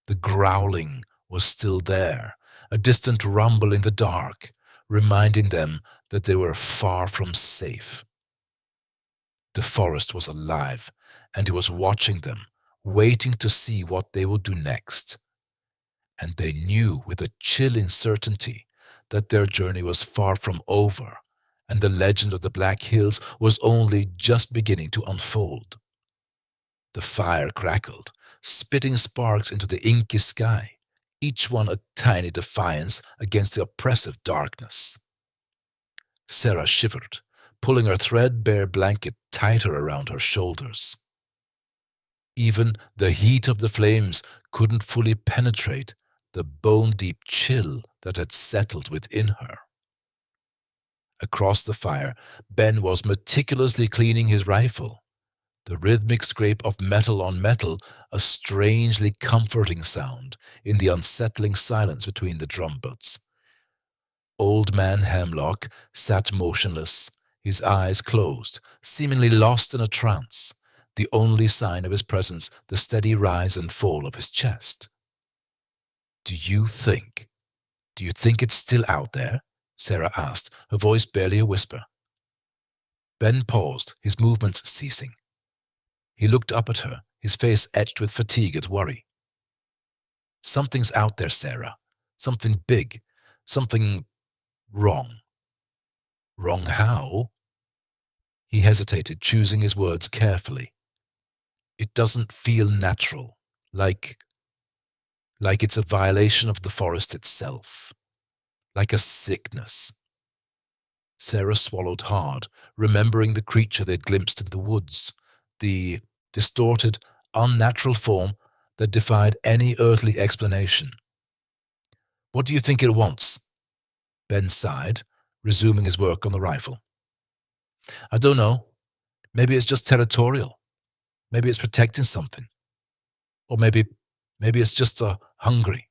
The growling was still there, a distant rumble in the dark, reminding them that they were far from safe. The forest was alive, and it was watching them, waiting to see what they would do next. And they knew with a chilling certainty that their journey was far from over, and the legend of the Black Hills was only just beginning to unfold. The fire crackled, spitting sparks into the inky sky, each one a tiny defiance against the oppressive darkness. Sarah shivered, pulling her threadbare blanket tighter around her shoulders. Even the heat of the flames couldn't fully penetrate the bone-deep chill that had settled within her. Across the fire, Ben was meticulously cleaning his rifle, the rhythmic scrape of metal on metal a strangely comforting sound in the unsettling silence between the drum butts. Old Man Hemlock sat motionless, his eyes closed, seemingly lost in a trance, the only sign of his presence the steady rise and fall of his chest. Do you think it's still out there? Sarah asked, her voice barely a whisper. Ben paused, his movements ceasing. He looked up at her, his face etched with fatigue and worry. Something's out there, Sarah. Something big. Something wrong. Wrong how? He hesitated, choosing his words carefully. It doesn't feel natural, like it's a violation of the forest itself, like a sickness. Sarah swallowed hard, remembering the creature they'd glimpsed in the woods, the distorted, unnatural form that defied any earthly explanation. What do you think it wants? Ben sighed, resuming his work on the rifle. I don't know. Maybe it's just territorial. Maybe it's protecting something. Or maybe it's just hungry.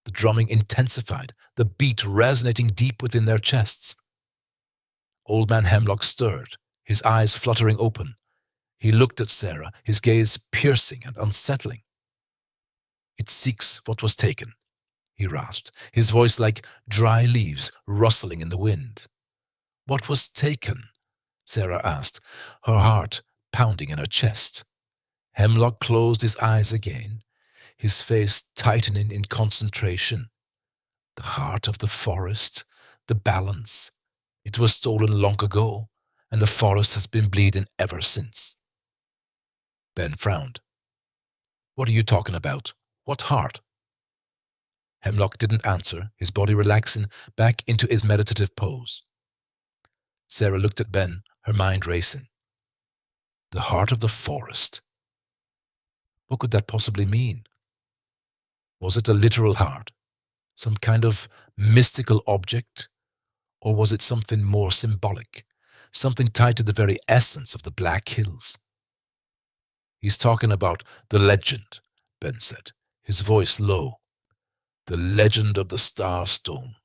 The drumming intensified, the beat resonating deep within their chests. Old Man Hemlock stirred, his eyes fluttering open. He looked at Sarah, his gaze piercing and unsettling. It seeks what was taken, he rasped, his voice like dry leaves rustling in the wind. What was taken? Sarah asked, her heart pounding in her chest. Hemlock closed his eyes again, his face tightening in concentration. The heart of the forest, the balance. It was stolen long ago, and the forest has been bleeding ever since. Ben frowned. What are you talking about? What heart? Hemlock didn't answer, his body relaxing back into his meditative pose. Sarah looked at Ben, her mind racing. The heart of the forest. What could that possibly mean? Was it a literal heart? Some kind of mystical object? Or was it something more symbolic? Something tied to the very essence of the Black Hills? He's talking about the legend, Ben said, his voice low. The legend of the Star Stone.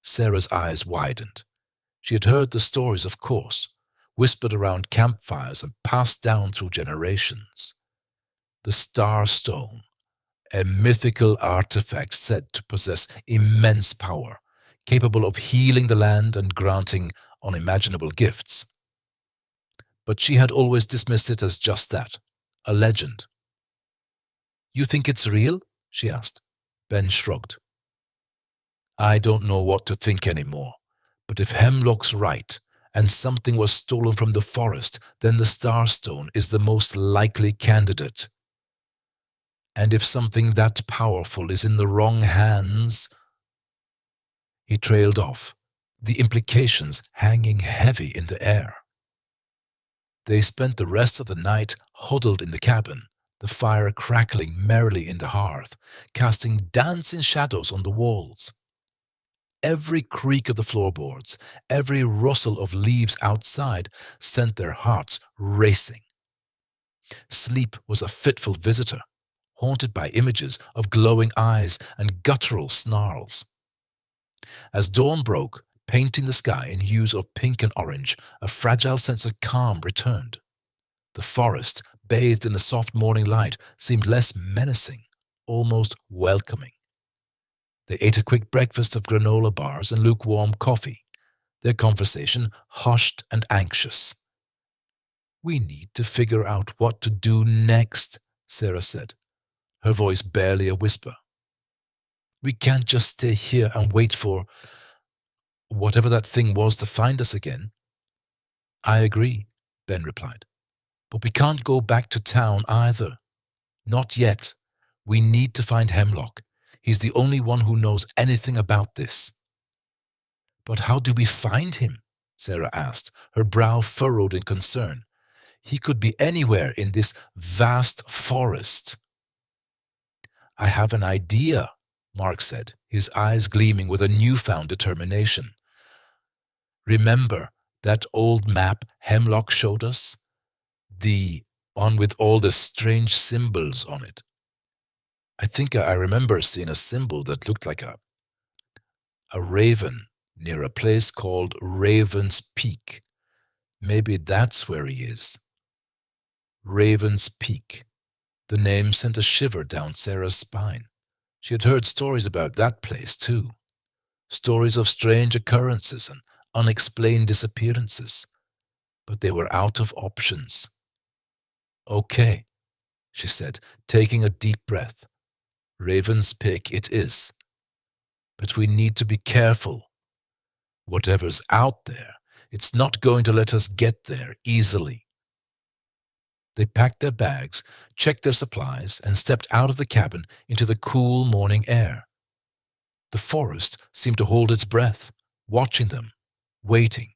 Sarah's eyes widened. She had heard the stories, of course, whispered around campfires and passed down through generations. The Star Stone, a mythical artifact said to possess immense power, capable of healing the land and granting unimaginable gifts. But she had always dismissed it as just that, a legend. You think it's real? She asked. Ben shrugged. I don't know what to think anymore, but if Hemlock's right, and something was stolen from the forest, then the Starstone is the most likely candidate. And if something that powerful is in the wrong hands... He trailed off, the implications hanging heavy in the air. They spent the rest of the night huddled in the cabin, the fire crackling merrily in the hearth, casting dancing shadows on the walls. Every creak of the floorboards, every rustle of leaves outside sent their hearts racing. Sleep was a fitful visitor, haunted by images of glowing eyes and guttural snarls. As dawn broke, painting the sky in hues of pink and orange, a fragile sense of calm returned. The forest, bathed in the soft morning light, seemed less menacing, almost welcoming. They ate a quick breakfast of granola bars and lukewarm coffee, their conversation hushed and anxious. "We need to figure out what to do next," Sarah said, her voice barely a whisper. "We can't just stay here and wait for whatever that thing was to find us again." "I agree," Ben replied. "But we can't go back to town either. Not yet. We need to find Hemlock. He's the only one who knows anything about this." "But how do we find him?" Sarah asked, her brow furrowed in concern. "He could be anywhere in this vast forest." "I have an idea," Mark said, his eyes gleaming with a newfound determination. "Remember that old map Hemlock showed us? The one with all the strange symbols on it. I think I remember seeing a symbol that looked like a raven near a place called Raven's Peak. Maybe that's where he is." Raven's Peak. The name sent a shiver down Sarah's spine. She had heard stories about that place, too. Stories of strange occurrences and unexplained disappearances. But they were out of options. "Okay," she said, taking a deep breath. "Raven's Peak it is. But we need to be careful. Whatever's out there, it's not going to let us get there easily." They packed their bags, checked their supplies, and stepped out of the cabin into the cool morning air. The forest seemed to hold its breath, watching them, waiting.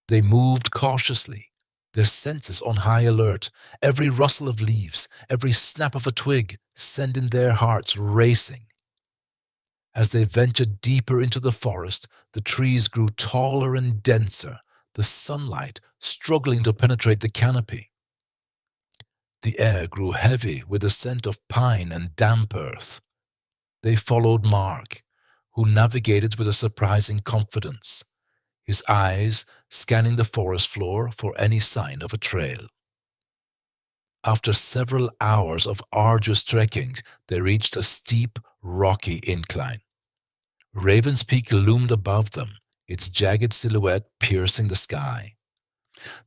They moved cautiously, their senses on high alert, every rustle of leaves, every snap of a twig sending their hearts racing. As they ventured deeper into the forest, the trees grew taller and denser, the sunlight struggling to penetrate the canopy. The air grew heavy with the scent of pine and damp earth. They followed Mark, who navigated with a surprising confidence, his eyes scanning the forest floor for any sign of a trail. After several hours of arduous trekking, they reached a steep, rocky incline. Raven's Peak loomed above them, its jagged silhouette piercing the sky.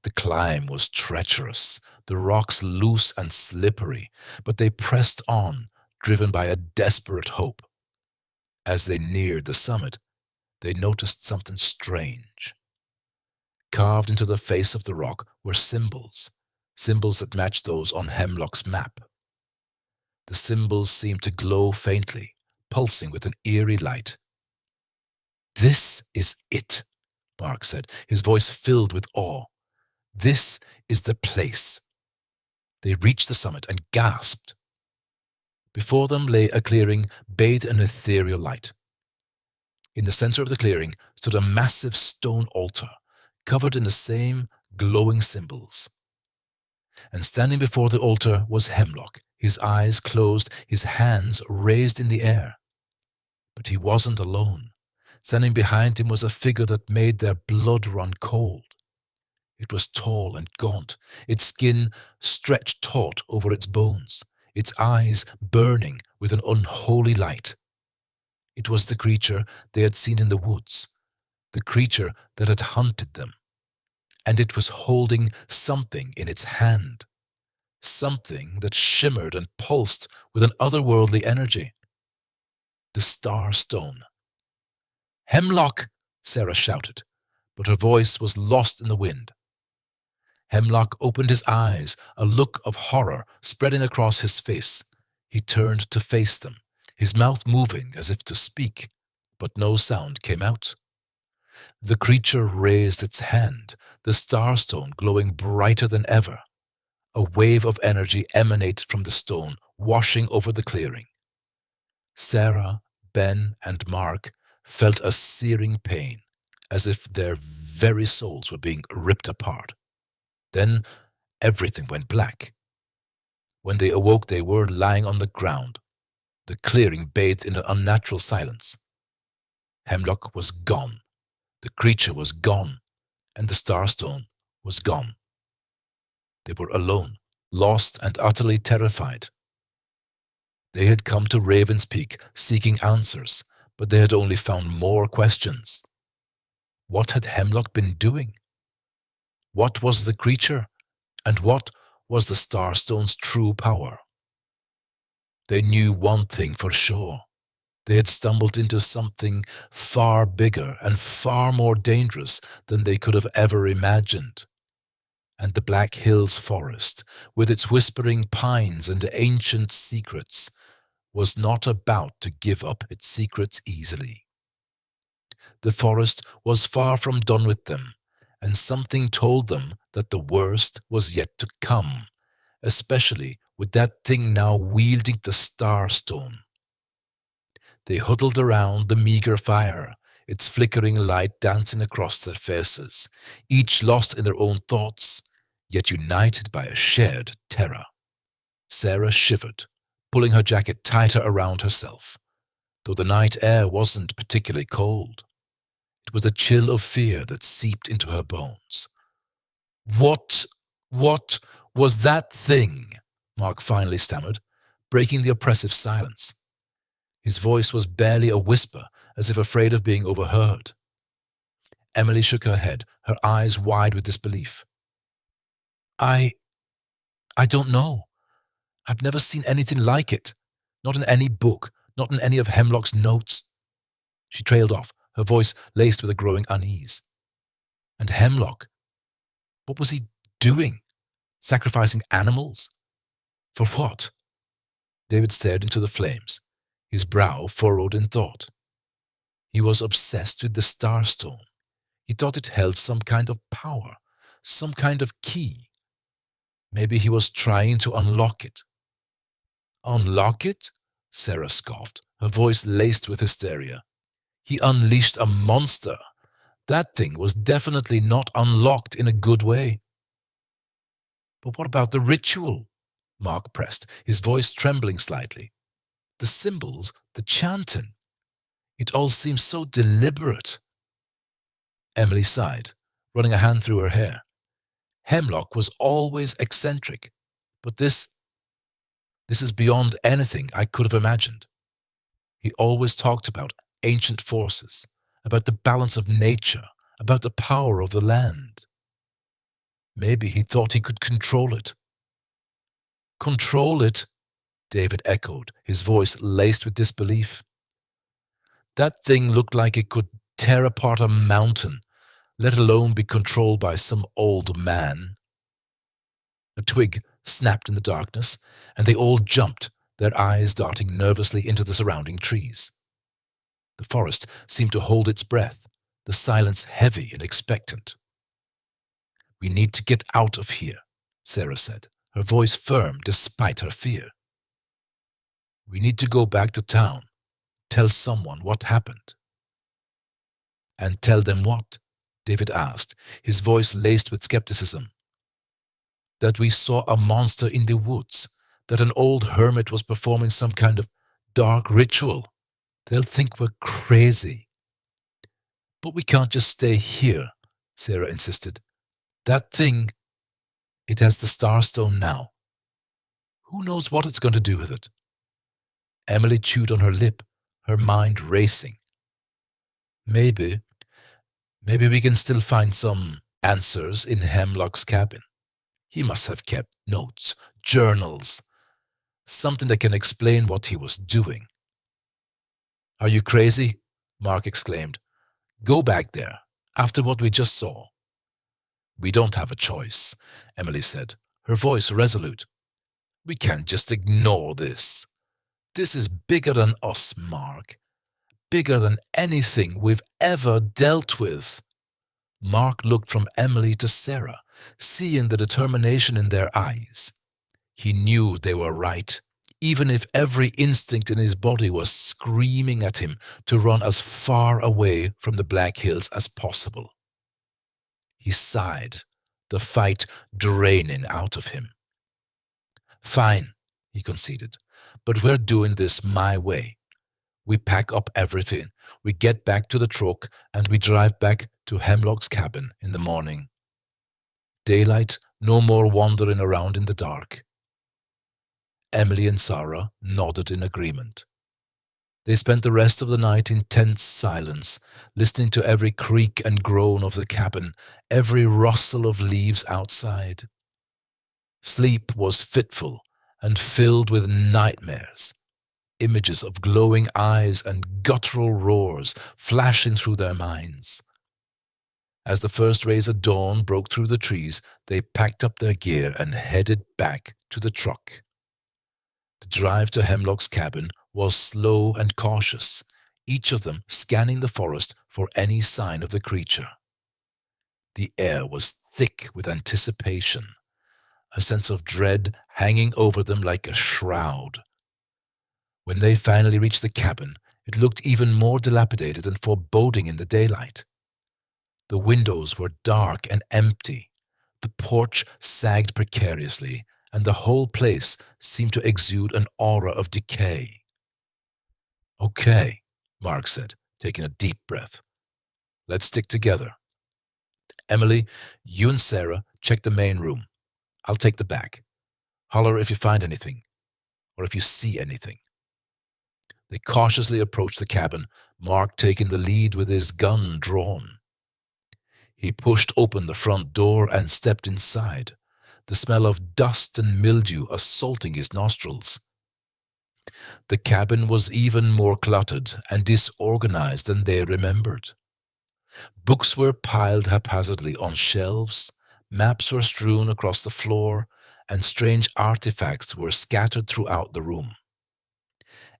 The climb was treacherous, the rocks loose and slippery, but they pressed on, driven by a desperate hope. As they neared the summit, they noticed something strange. Carved into the face of the rock were symbols that matched those on Hemlock's map. The symbols seemed to glow faintly, pulsing with an eerie light. "This is it," Mark said, his voice filled with awe. "This is the place." They reached the summit and gasped. Before them lay a clearing bathed in ethereal light. In the center of the clearing stood a massive stone altar, covered in the same glowing symbols. And standing before the altar was Hemlock, his eyes closed, his hands raised in the air. But he wasn't alone. Standing behind him was a figure that made their blood run cold. It was tall and gaunt, its skin stretched taut over its bones, its eyes burning with an unholy light. It was the creature they had seen in the woods, the creature that had hunted them. And it was holding something in its hand, something that shimmered and pulsed with an otherworldly energy. The Star Stone. "Hemlock!" Sarah shouted, but her voice was lost in the wind. Hemlock opened his eyes, a look of horror spreading across his face. He turned to face them, his mouth moving as if to speak, but no sound came out. The creature raised its hand, the starstone glowing brighter than ever. A wave of energy emanated from the stone, washing over the clearing. Sarah, Ben, and Mark felt a searing pain, as if their very souls were being ripped apart. Then everything went black. When they awoke, they were lying on the ground, the clearing bathed in an unnatural silence. Hemlock was gone, the creature was gone, and the starstone was gone. They were alone, lost and utterly terrified. They had come to Raven's Peak seeking answers, but they had only found more questions. What had Hemlock been doing? What was the creature? And what was the Starstone's true power? They knew one thing for sure. They had stumbled into something far bigger and far more dangerous than they could have ever imagined. And the Black Hills forest, with its whispering pines and ancient secrets, was not about to give up its secrets easily. The forest was far from done with them, and something told them that the worst was yet to come, especially with that thing now wielding the Starstone. They huddled around the meager fire, its flickering light dancing across their faces, each lost in their own thoughts, yet united by a shared terror. Sarah shivered, pulling her jacket tighter around herself, though the night air wasn't particularly cold. It was a chill of fear that seeped into her bones. What was that thing? Mark finally stammered, breaking the oppressive silence. His voice was barely a whisper, as if afraid of being overheard. Emily shook her head, her eyes wide with disbelief. I don't know. I've never seen anything like it. Not in any book, not in any of Hemlock's notes. She trailed off, her voice laced with a growing unease. And Hemlock, what was he doing? Sacrificing animals? For what? David stared into the flames, his brow furrowed in thought. He was obsessed with the Starstone. He thought it held some kind of power, some kind of key. Maybe he was trying to unlock it. Unlock it? Sarah scoffed, her voice laced with hysteria. He unleashed a monster. That thing was definitely not unlocked in a good way. But what about the ritual? Mark pressed, his voice trembling slightly. The symbols, the chanting. It all seems so deliberate. Emily sighed, running a hand through her hair. Hemlock was always eccentric, but this is beyond anything I could have imagined. He always talked about ancient forces, about the balance of nature, about the power of the land. Maybe he thought he could control it. Control it? David echoed, his voice laced with disbelief. That thing looked like it could tear apart a mountain, let alone be controlled by some old man. A twig snapped in the darkness, and they all jumped, their eyes darting nervously into the surrounding trees. The forest seemed to hold its breath, the silence heavy and expectant. We need to get out of here, Sarah said, her voice firm despite her fear. We need to go back to town, tell someone what happened. And tell them what? David asked, his voice laced with skepticism. That we saw a monster in the woods, that an old hermit was performing some kind of dark ritual. They'll think we're crazy. But we can't just stay here, Sarah insisted. That thing, it has the Starstone now. Who knows what it's going to do with it? Emily chewed on her lip, her mind racing. Maybe we can still find some answers in Hemlock's cabin. He must have kept notes, journals, something that can explain what he was doing. Are you crazy? Mark exclaimed. Go back there, after what we just saw. We don't have a choice, Emily said, her voice resolute. We can't just ignore this. This is bigger than us, Mark. bigger than anything we've ever dealt with." Mark looked from Emily to Sarah, seeing the determination in their eyes. He knew they were right, even if every instinct in his body was screaming at him to run as far away from the Black Hills as possible. He sighed, the fight draining out of him. "Fine," he conceded, "but we're doing this my way. We pack up everything, we get back to the truck, and we drive back to Hemlock's cabin in the morning. Daylight, no more wandering around in the dark." Emily and Sarah nodded in agreement. They spent the rest of the night in tense silence, listening to every creak and groan of the cabin, every rustle of leaves outside. Sleep was fitful and filled with nightmares, images of glowing eyes and guttural roars flashing through their minds. As the first rays of dawn broke through the trees, they packed up their gear and headed back to the truck. The drive to Hemlock's cabin was slow and cautious, each of them scanning the forest for any sign of the creature. The air was thick with anticipation, a sense of dread hanging over them like a shroud. When they finally reached the cabin, it looked even more dilapidated and foreboding in the daylight. The windows were dark and empty, the porch sagged precariously, and the whole place seemed to exude an aura of decay. "Okay," Mark said, taking a deep breath. "Let's stick together. Emily, you and Sarah check the main room. I'll take the back. Holler if you find anything, or if you see anything." They cautiously approached the cabin, Mark taking the lead with his gun drawn. He pushed open the front door and stepped inside, the smell of dust and mildew assaulting his nostrils. The cabin was even more cluttered and disorganized than they remembered. Books were piled haphazardly on shelves, maps were strewn across the floor, and strange artifacts were scattered throughout the room.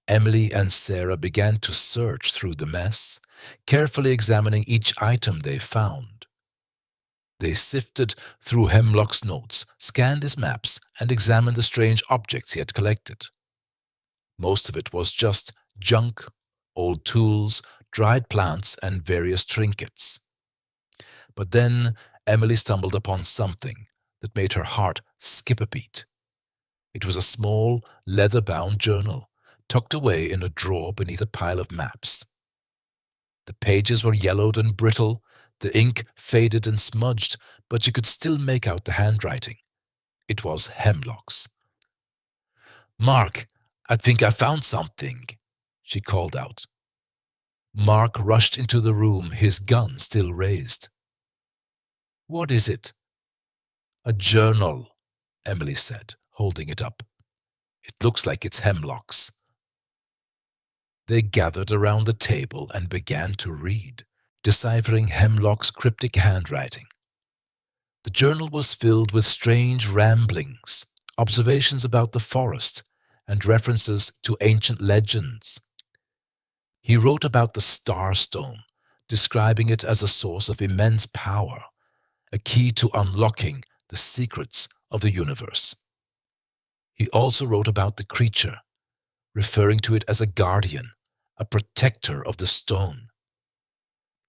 Emily and Sarah began to search through the mess, carefully examining each item they found. They sifted through Hemlock's notes, scanned his maps, and examined the strange objects he had collected. Most of it was just junk, old tools, dried plants, and various trinkets. But then Emily stumbled upon something that made her heart skip a beat. It was a small, leather-bound journal, tucked away in a drawer beneath a pile of maps. The pages were yellowed and brittle, the ink faded and smudged, but you could still make out the handwriting. It was Hemlock's. "Mark, I think I found something," she called out. Mark rushed into the room, his gun still raised. "What is it?" "A journal," Emily said, holding it up. "It looks like it's Hemlock's." They gathered around the table and began to read, deciphering Hemlock's cryptic handwriting. The journal was filled with strange ramblings, observations about the forest, and references to ancient legends. He wrote about the Starstone, describing it as a source of immense power, a key to unlocking the secrets of the universe. He also wrote about the creature, referring to it as a guardian, a protector of the stone.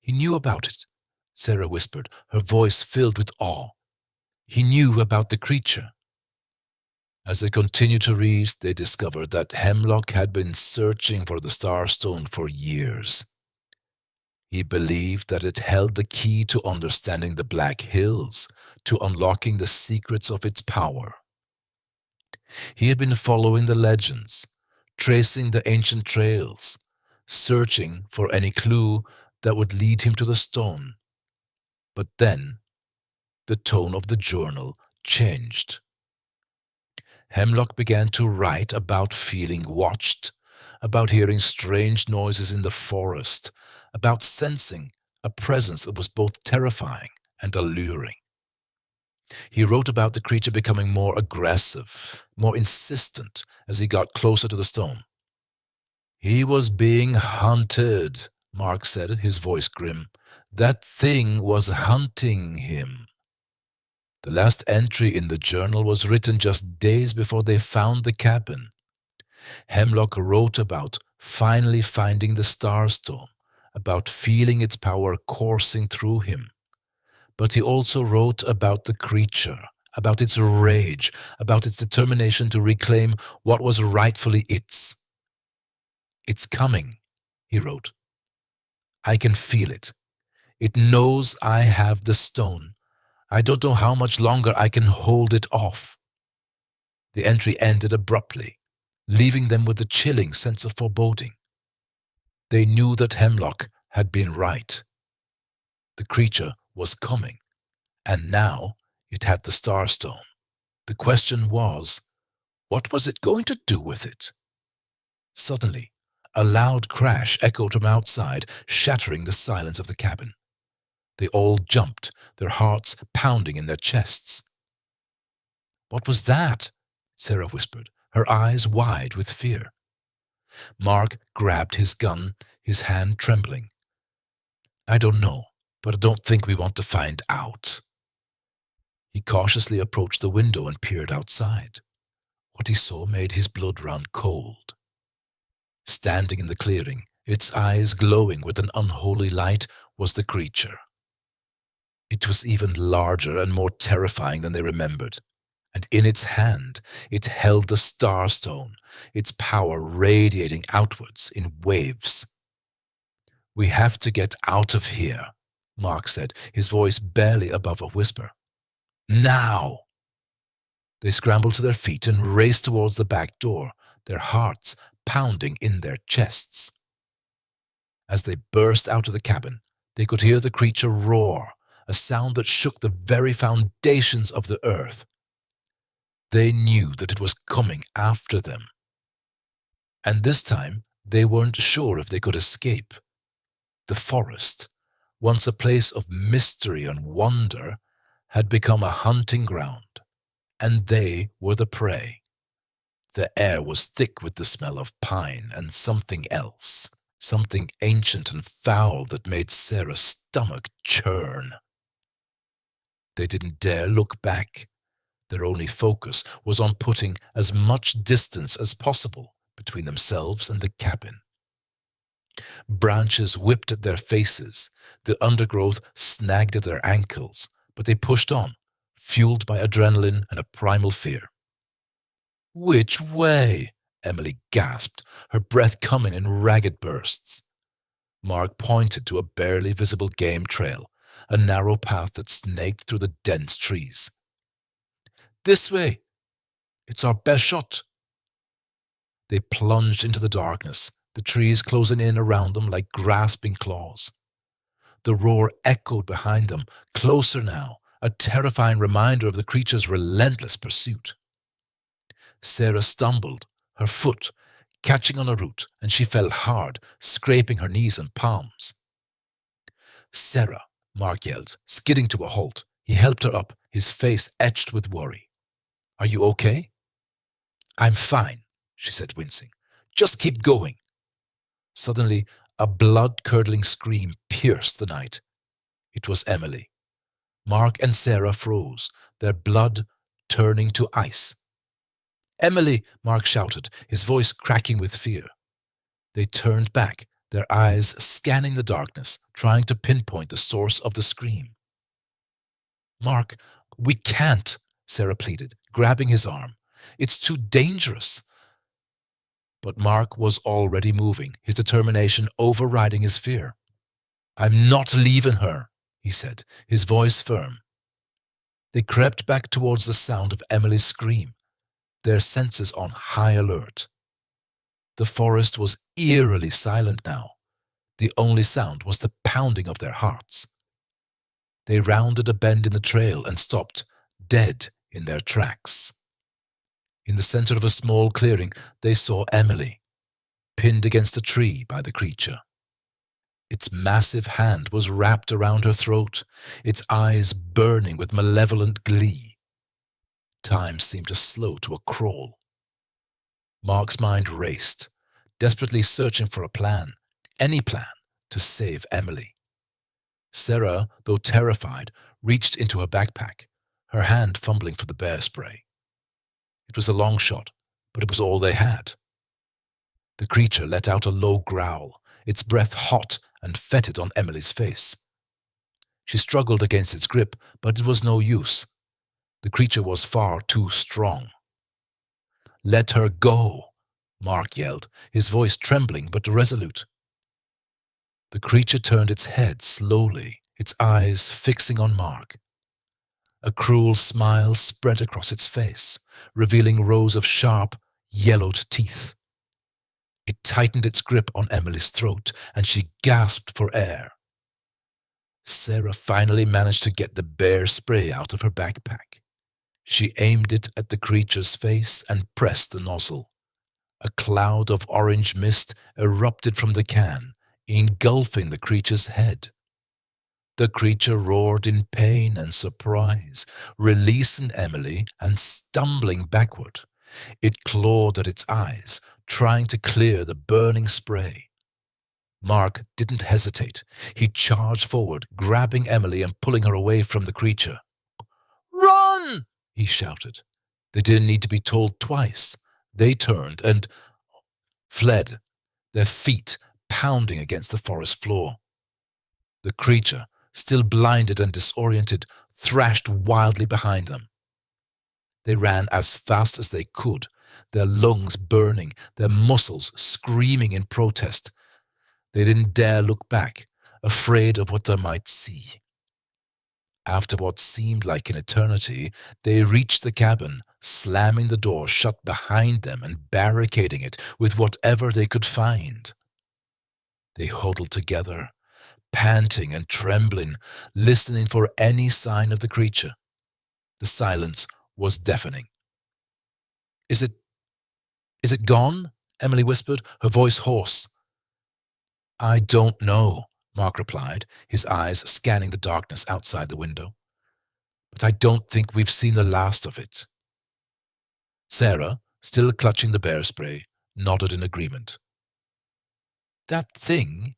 "He knew about it," Sarah whispered, her voice filled with awe. "He knew about the creature." As they continued to read, they discovered that Hemlock had been searching for the Starstone for years. He believed that it held the key to understanding the Black Hills, to unlocking the secrets of its power. He had been following the legends, tracing the ancient trails, searching for any clue that would lead him to the stone. But then, the tone of the journal changed. Hemlock began to write about feeling watched, about hearing strange noises in the forest, about sensing a presence that was both terrifying and alluring. He wrote about the creature becoming more aggressive, more insistent as he got closer to the stone. He was being hunted, Mark said, his voice grim. That thing was hunting him. The last entry in the journal was written just days before they found the cabin. Hemlock wrote about finally finding the Starstone, about feeling its power coursing through him. But he also wrote about the creature, about its rage, about its determination to reclaim what was rightfully its. It's coming, he wrote. I can feel it. It knows I have the stone. I don't know how much longer I can hold it off. The entry ended abruptly, leaving them with a chilling sense of foreboding. They knew that Hemlock had been right. The creature was coming, and now it had the Starstone. The question was, what was it going to do with it? Suddenly, a loud crash echoed from outside, shattering the silence of the cabin. They all jumped, their hearts pounding in their chests. "What was that?" Sarah whispered, her eyes wide with fear. Mark grabbed his gun, his hand trembling. "I don't know, but I don't think we want to find out." He cautiously approached the window and peered outside. What he saw made his blood run cold. Standing in the clearing, its eyes glowing with an unholy light, was the creature. It was even larger and more terrifying than they remembered, and in its hand it held the Starstone, its power radiating outwards in waves. "We have to get out of here," Mark said, his voice barely above a whisper. "Now!" They scrambled to their feet and raced towards the back door, their hearts pounding in their chests. As they burst out of the cabin, they could hear the creature roar, a sound that shook the very foundations of the earth. They knew that it was coming after them. And this time, they weren't sure if they could escape. The forest, once a place of mystery and wonder, had become a hunting ground, and they were the prey. The air was thick with the smell of pine and something else, something ancient and foul that made Sarah's stomach churn. They didn't dare look back. Their only focus was on putting as much distance as possible between themselves and the cabin. Branches whipped at their faces, the undergrowth snagged at their ankles, but they pushed on, fueled by adrenaline and a primal fear. "Which way?" Emily gasped, her breath coming in ragged bursts. Mark pointed to a barely visible game trail, a narrow path that snaked through the dense trees. "This way. It's our best shot." They plunged into the darkness, the trees closing in around them like grasping claws. The roar echoed behind them, closer now, a terrifying reminder of the creature's relentless pursuit. Sarah stumbled, her foot catching on a root, and she fell hard, scraping her knees and palms. "Sarah," Mark yelled, skidding to a halt. He helped her up, his face etched with worry. "Are you okay?" "I'm fine," she said, wincing. "Just keep going." Suddenly, a blood-curdling scream pierced the night. It was Emily. Mark and Sarah froze, their blood turning to ice. "Emily!" Mark shouted, his voice cracking with fear. They turned back, their eyes scanning the darkness, trying to pinpoint the source of the scream. "Mark, we can't," Sarah pleaded, grabbing his arm. "It's too dangerous." But Mark was already moving, his determination overriding his fear. "I'm not leaving her," he said, his voice firm. They crept back towards the sound of Emily's scream, their senses on high alert. The forest was eerily silent now. The only sound was the pounding of their hearts. They rounded a bend in the trail and stopped, dead in their tracks. In the center of a small clearing, they saw Emily, pinned against a tree by the creature. Its massive hand was wrapped around her throat, its eyes burning with malevolent glee. Time seemed to slow to a crawl. Mark's mind raced. desperately searching for a plan, any plan, to save Emily. Sarah, though terrified, reached into her backpack, her hand fumbling for the bear spray. It was a long shot, but it was all they had. The creature let out a low growl, its breath hot and fetid on Emily's face. She struggled against its grip, but it was no use. The creature was far too strong. "Let her go," Mark yelled, his voice trembling but resolute. The creature turned its head slowly, its eyes fixing on Mark. A cruel smile spread across its face, revealing rows of sharp, yellowed teeth. It tightened its grip on Emily's throat, and she gasped for air. Sarah finally managed to get the bear spray out of her backpack. She aimed it at the creature's face and pressed the nozzle. A cloud of orange mist erupted from the can, engulfing the creature's head. The creature roared in pain and surprise, releasing Emily and stumbling backward. It clawed at its eyes, trying to clear the burning spray. Mark didn't hesitate. He charged forward, grabbing Emily and pulling her away from the creature. "Run!" he shouted. They didn't need to be told twice. They turned and fled, their feet pounding against the forest floor. The creature, still blinded and disoriented, thrashed wildly behind them. They ran as fast as they could, their lungs burning, their muscles screaming in protest. They didn't dare look back, afraid of what they might see. After what seemed like an eternity, they reached the cabin, slamming the door shut behind them and barricading it with whatever they could find. They huddled together, panting and trembling, listening for any sign of the creature. The silence was deafening. Is it gone?" Emily whispered, her voice hoarse. "I don't know," Mark replied, his eyes scanning the darkness outside the window. "But I don't think we've seen the last of it." Sarah, still clutching the bear spray, nodded in agreement. "That thing,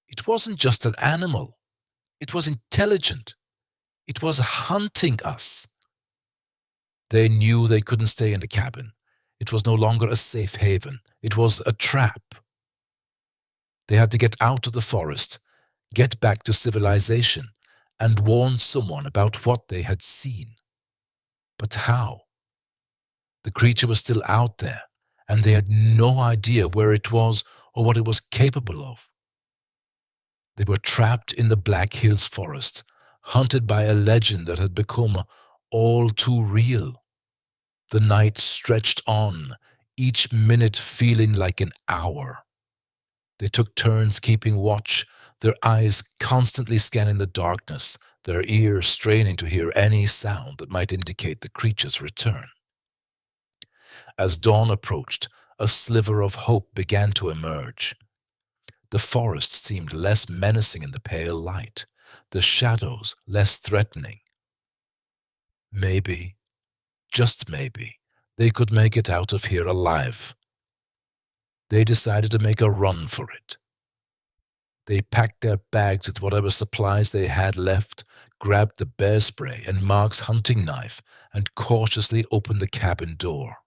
it wasn't just an animal. It was intelligent. It was hunting us." They knew they couldn't stay in the cabin. It was no longer a safe haven. It was a trap. They had to get out of the forest, get back to civilization, and warn someone about what they had seen. But how? The creature was still out there, and they had no idea where it was or what it was capable of. They were trapped in the Black Hills forest, hunted by a legend that had become all too real. The night stretched on, each minute feeling like an hour. They took turns keeping watch, their eyes constantly scanning the darkness, their ears straining to hear any sound that might indicate the creature's return. As dawn approached, a sliver of hope began to emerge. The forest seemed less menacing in the pale light, the shadows less threatening. Maybe, just maybe, they could make it out of here alive. They decided to make a run for it. They packed their bags with whatever supplies they had left, grabbed the bear spray and Mark's hunting knife, and cautiously opened the cabin door.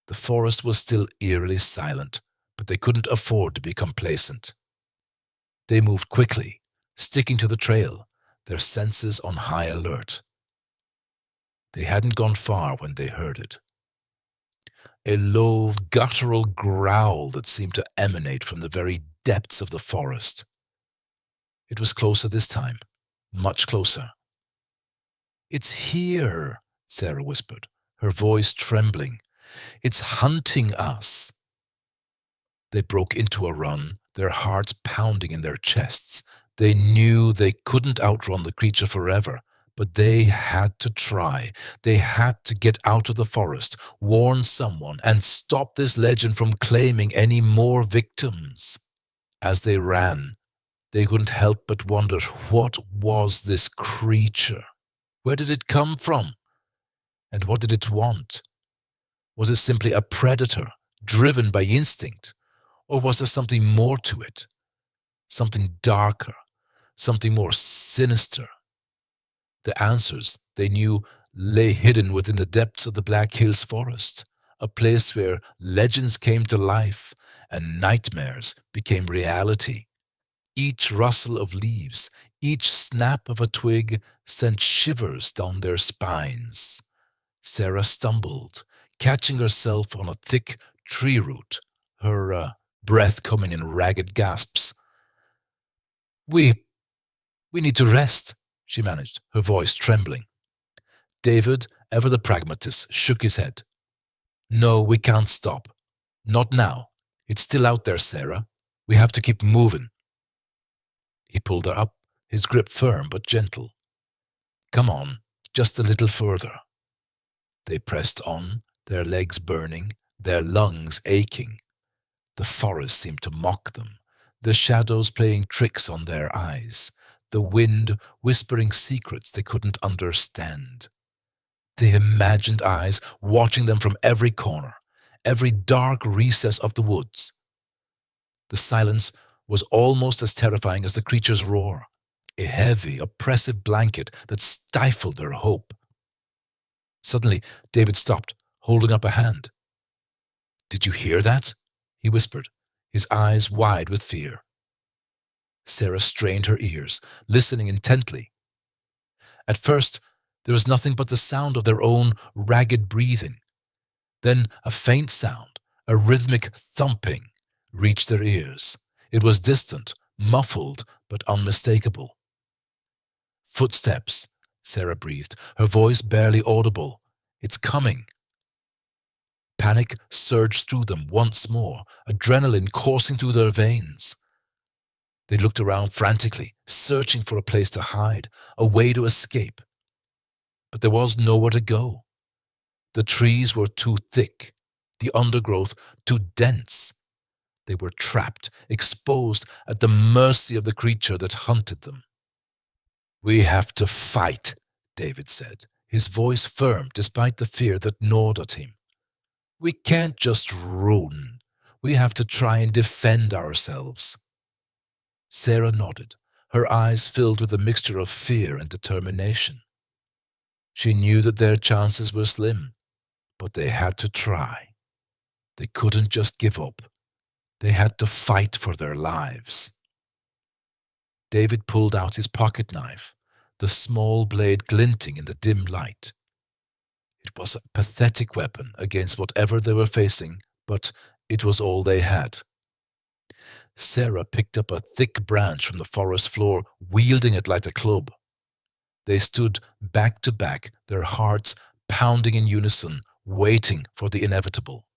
The forest was still eerily silent, but they couldn't afford to be complacent. They moved quickly, sticking to the trail, their senses on high alert. They hadn't gone far when they heard it. A low, guttural growl that seemed to emanate from the very depths of the forest. It was closer this time, much closer. "It's here," Sarah whispered, her voice trembling. "It's hunting us." They broke into a run, their hearts pounding in their chests. They knew they couldn't outrun the creature forever, but they had to try. They had to get out of the forest, warn someone, and stop this legend from claiming any more victims. As they ran, they couldn't help but wonder, what was this creature? Where did it come from? And what did it want? Was it simply a predator, driven by instinct? Or was there something more to it? Something darker, something more sinister? The answers, they knew, lay hidden within the depths of the Black Hills forest, a place where legends came to life and nightmares became reality. Each rustle of leaves, each snap of a twig sent shivers down their spines. Sarah stumbled, catching herself on a thick tree root, her breath coming in ragged gasps. We need to rest, she managed, her voice trembling. David, ever the pragmatist, shook his head. No, we can't stop. Not now. It's still out there, Sarah. We have to keep moving. He pulled her up, his grip firm but gentle. Come on, just a little further. They pressed on, their legs burning, their lungs aching. The forest seemed to mock them, the shadows playing tricks on their eyes, the wind whispering secrets they couldn't understand. The imagined eyes watching them from every corner, every dark recess of the woods. The silence was almost as terrifying as the creature's roar, a heavy, oppressive blanket that stifled their hope. Suddenly, David stopped, holding up a hand. Did you hear that? He whispered, his eyes wide with fear. Sarah strained her ears, listening intently. At first, there was nothing but the sound of their own ragged breathing. Then a faint sound, a rhythmic thumping, reached their ears. It was distant, muffled, but unmistakable. Footsteps, Sarah breathed, her voice barely audible. It's coming. Panic surged through them once more, adrenaline coursing through their veins. They looked around frantically, searching for a place to hide, a way to escape. But there was nowhere to go. The trees were too thick, the undergrowth too dense. They were trapped, exposed at the mercy of the creature that hunted them. We have to fight, David said, his voice firm despite the fear that gnawed at him. We can't just run. We have to try and defend ourselves. Sarah nodded, her eyes filled with a mixture of fear and determination. She knew that their chances were slim, but they had to try. They couldn't just give up. They had to fight for their lives. David pulled out his pocket knife, the small blade glinting in the dim light. It was a pathetic weapon against whatever they were facing, but it was all they had. Sarah picked up a thick branch from the forest floor, wielding it like a club. They stood back to back, their hearts pounding in unison, waiting for the inevitable.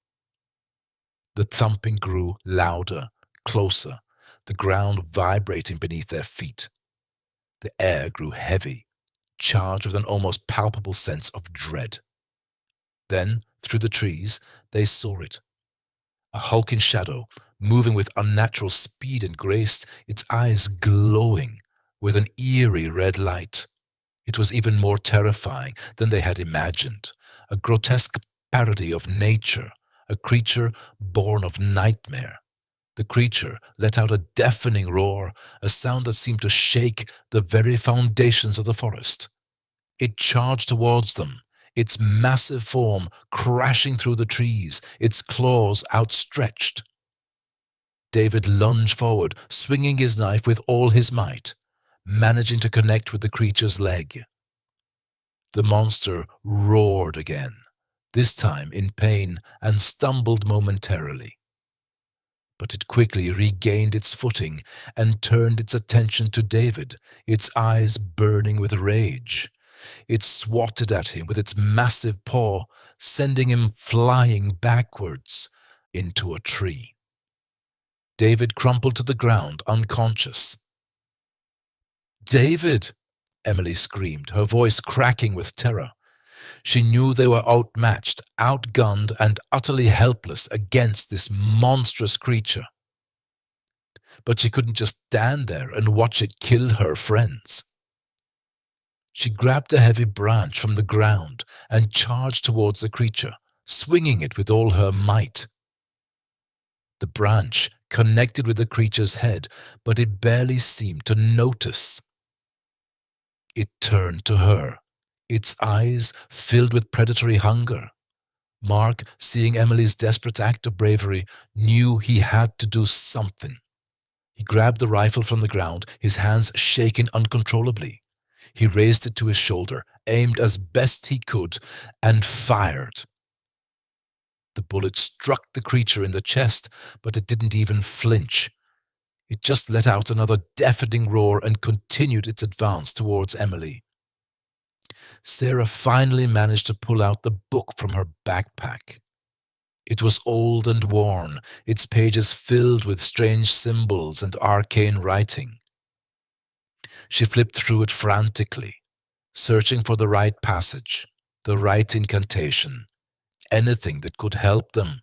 The thumping grew louder, closer, the ground vibrating beneath their feet. The air grew heavy, charged with an almost palpable sense of dread. Then, through the trees, they saw it. A hulking shadow, moving with unnatural speed and grace, its eyes glowing with an eerie red light. It was even more terrifying than they had imagined, a grotesque parody of nature, a creature born of nightmare. The creature let out a deafening roar, a sound that seemed to shake the very foundations of the forest. It charged towards them, its massive form crashing through the trees, its claws outstretched. David lunged forward, swinging his knife with all his might, managing to connect with the creature's leg. The monster roared again, this time in pain, and stumbled momentarily. But it quickly regained its footing and turned its attention to David, its eyes burning with rage. It swatted at him with its massive paw, sending him flying backwards into a tree. David crumpled to the ground, unconscious. "David!" Emily screamed, her voice cracking with terror. She knew they were outmatched, outgunned, and utterly helpless against this monstrous creature. But she couldn't just stand there and watch it kill her friends. She grabbed a heavy branch from the ground and charged towards the creature, swinging it with all her might. The branch connected with the creature's head, but it barely seemed to notice. It turned to her, its eyes filled with predatory hunger. Mark, seeing Emily's desperate act of bravery, knew he had to do something. He grabbed the rifle from the ground, his hands shaking uncontrollably. He raised it to his shoulder, aimed as best he could, and fired. The bullet struck the creature in the chest, but it didn't even flinch. It just let out another deafening roar and continued its advance towards Emily. Sarah finally managed to pull out the book from her backpack. It was old and worn, its pages filled with strange symbols and arcane writing. She flipped through it frantically, searching for the right passage, the right incantation, anything that could help them.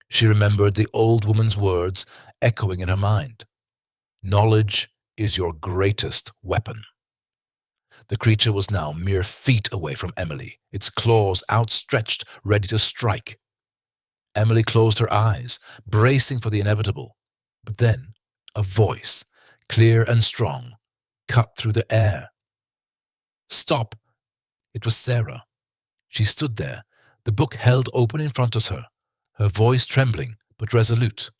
She remembered the old woman's words echoing in her mind. Knowledge is your greatest weapon. The creature was now mere feet away from Emily, its claws outstretched, ready to strike. Emily closed her eyes, bracing for the inevitable. But then, a voice, clear and strong, cut through the air. "Stop!" It was Sarah. She stood there, the book held open in front of her voice trembling but resolute.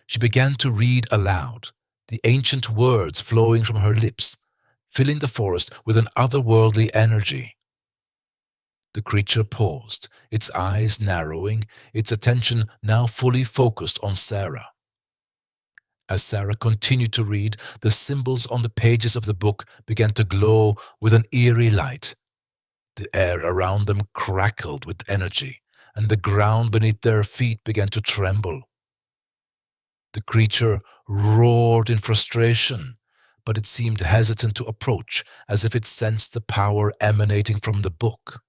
She began to read aloud, the ancient words flowing from her lips, filling the forest with an otherworldly energy. The creature paused, its eyes narrowing, its attention now fully focused on Sarah. As Sarah continued to read, the symbols on the pages of the book began to glow with an eerie light. The air around them crackled with energy, and the ground beneath their feet began to tremble. The creature roared in frustration, but it seemed hesitant to approach, as if it sensed the power emanating from the book.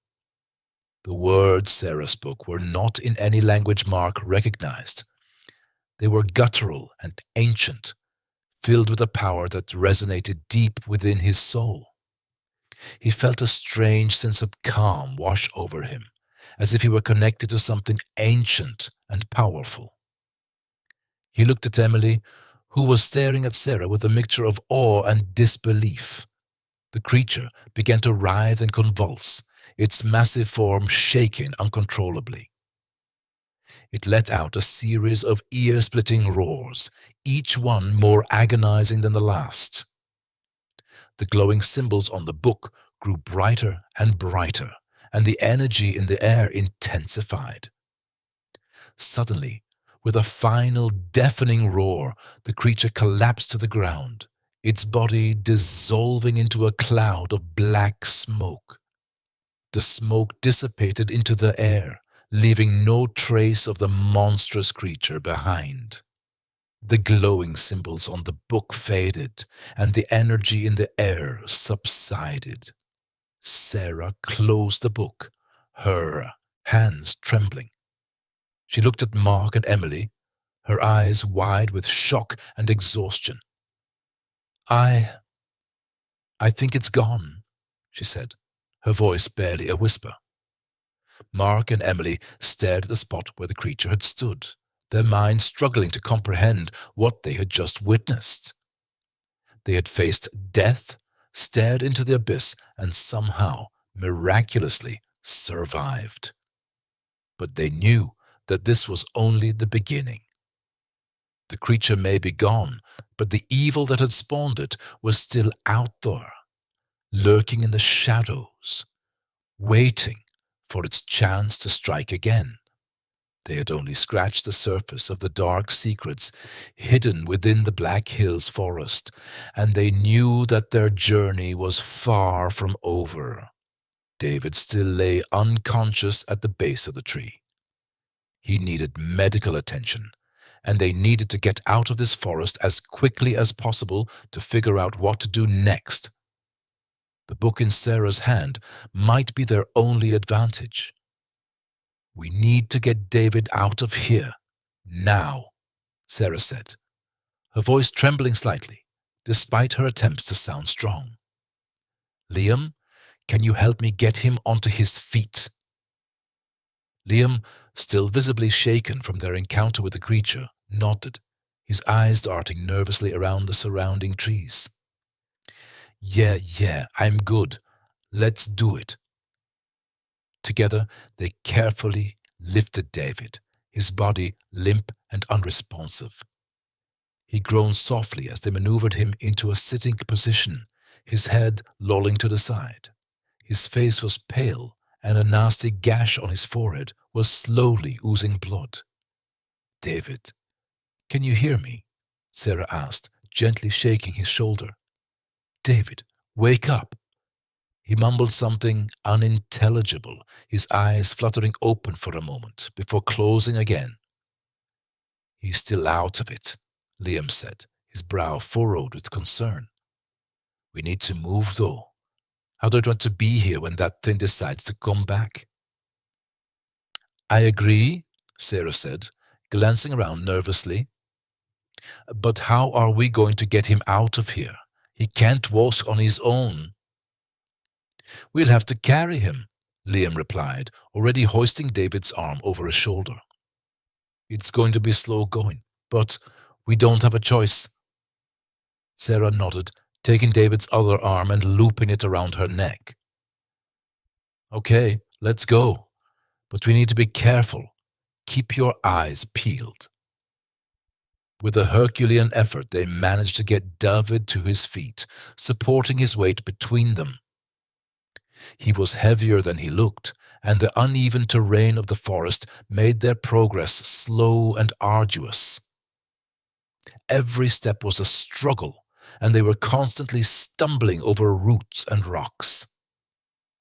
The words Sarah spoke were not in any language Mark recognized. They were guttural and ancient, filled with a power that resonated deep within his soul. He felt a strange sense of calm wash over him, as if he were connected to something ancient and powerful. He looked at Emily, who was staring at Sarah with a mixture of awe and disbelief. The creature began to writhe and convulse, its massive form shaking uncontrollably. It let out a series of ear-splitting roars, each one more agonizing than the last. The glowing symbols on the book grew brighter and brighter, and the energy in the air intensified. Suddenly, with a final deafening roar, the creature collapsed to the ground, its body dissolving into a cloud of black smoke. The smoke dissipated into the air, leaving no trace of the monstrous creature behind. The glowing symbols on the book faded, and the energy in the air subsided. Sarah closed the book, her hands trembling. She looked at Mark and Emily, her eyes wide with shock and exhaustion. I think it's gone," she said, her voice barely a whisper. Mark and Emily stared at the spot where the creature had stood, their minds struggling to comprehend what they had just witnessed. They had faced death, stared into the abyss, and somehow, miraculously, survived. But they knew that this was only the beginning. The creature may be gone, but the evil that had spawned it was still out there, lurking in the shadows, waiting for its chance to strike again. They had only scratched the surface of the dark secrets hidden within the Black Hills forest, and they knew that their journey was far from over. David still lay unconscious at the base of the tree. He needed medical attention, and they needed to get out of this forest as quickly as possible to figure out what to do next. The book in Sarah's hand might be their only advantage. "We need to get David out of here, now," Sarah said, her voice trembling slightly, despite her attempts to sound strong. "Liam, can you help me get him onto his feet?" Liam, still visibly shaken from their encounter with the creature, nodded, his eyes darting nervously around the surrounding trees. Yeah, I'm good. Let's do it. Together, they carefully lifted David, his body limp and unresponsive. He groaned softly as they maneuvered him into a sitting position, his head lolling to the side. His face was pale, and a nasty gash on his forehead was slowly oozing blood. "David, can you hear me?" Sarah asked, gently shaking his shoulder. "David, wake up." He mumbled something unintelligible, his eyes fluttering open for a moment before closing again. "He's still out of it," Liam said, his brow furrowed with concern. "We need to move, though. I don't want to be here when that thing decides to come back." "I agree," Sarah said, glancing around nervously. "But how are we going to get him out of here? He can't walk on his own." "We'll have to carry him," Liam replied, already hoisting David's arm over his shoulder. "It's going to be slow going, but we don't have a choice." Sarah nodded, taking David's other arm and looping it around her neck. "Okay, let's go. But we need to be careful. Keep your eyes peeled." With a Herculean effort, they managed to get David to his feet, supporting his weight between them. He was heavier than he looked, and the uneven terrain of the forest made their progress slow and arduous. Every step was a struggle, and they were constantly stumbling over roots and rocks.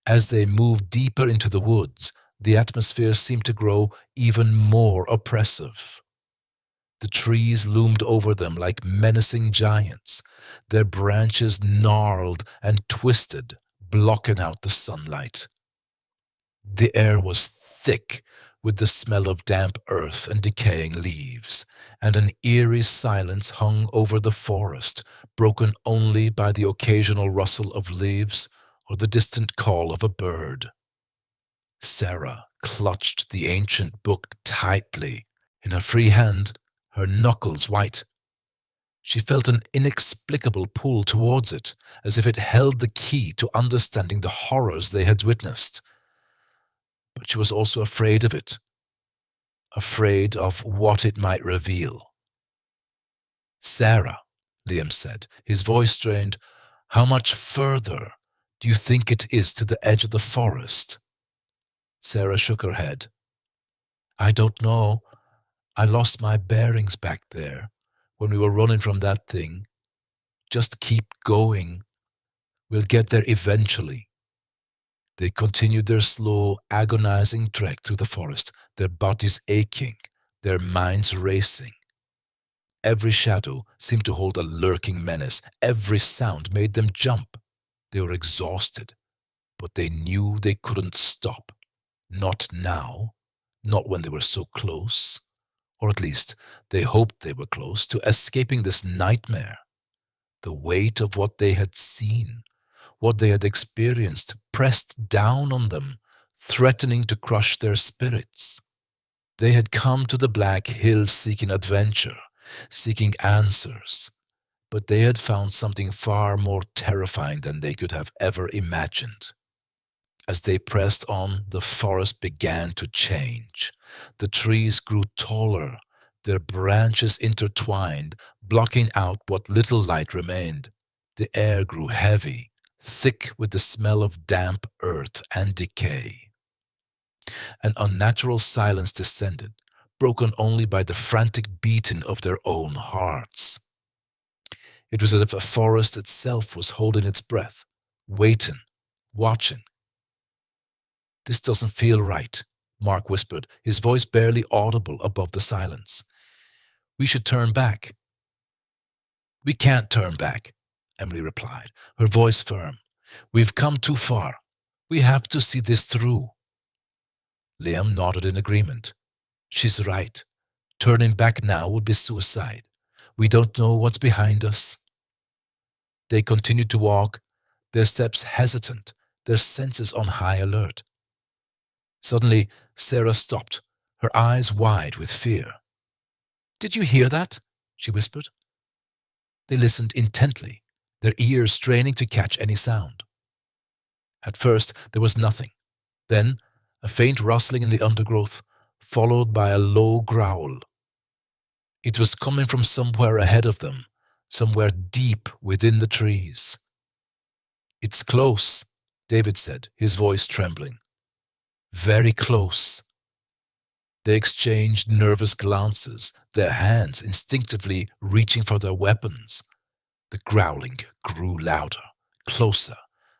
As they moved deeper into the woods, the atmosphere seemed to grow even more oppressive. The trees loomed over them like menacing giants, their branches gnarled and twisted, blocking out the sunlight. The air was thick with the smell of damp earth and decaying leaves, and an eerie silence hung over the forest, broken only by the occasional rustle of leaves or the distant call of a bird. Sarah clutched the ancient book tightly in her free hand, her knuckles white. She felt an inexplicable pull towards it, as if it held the key to understanding the horrors they had witnessed. But she was also afraid of it, afraid of what it might reveal. "Sarah," Liam said, his voice strained, "how much further do you think it is to the edge of the forest?" Sarah shook her head. "I don't know. I lost my bearings back there when we were running from that thing. Just keep going. We'll get there eventually." They continued their slow, agonizing trek through the forest, their bodies aching, their minds racing. Every shadow seemed to hold a lurking menace. Every sound made them jump. They were exhausted, but they knew they couldn't stop. Not now, not when they were so close. Or at least, they hoped they were close to escaping this nightmare. The weight of what they had seen, what they had experienced, pressed down on them, threatening to crush their spirits. They had come to the Black Hills seeking adventure, seeking answers, but they had found something far more terrifying than they could have ever imagined. As they pressed on, the forest began to change. The trees grew taller, their branches intertwined, blocking out what little light remained. The air grew heavy, thick with the smell of damp earth and decay. An unnatural silence descended, broken only by the frantic beating of their own hearts. It was as if the forest itself was holding its breath, waiting, watching. "This doesn't feel right," Mark whispered, his voice barely audible above the silence. "We should turn back." "We can't turn back," Emily replied, her voice firm. "We've come too far. We have to see this through." Liam nodded in agreement. "She's right. Turning back now would be suicide. We don't know what's behind us." They continued to walk, their steps hesitant, their senses on high alert. Suddenly, Sarah stopped, her eyes wide with fear. Did you hear that? She whispered. They listened intently, their ears straining to catch any sound. At first, there was nothing. Then, a faint rustling in the undergrowth, followed by a low growl. It was coming from somewhere ahead of them, somewhere deep within the trees. It's close, David said, his voice trembling. Very close. They exchanged nervous glances, their hands instinctively reaching for their weapons. The growling grew louder, closer,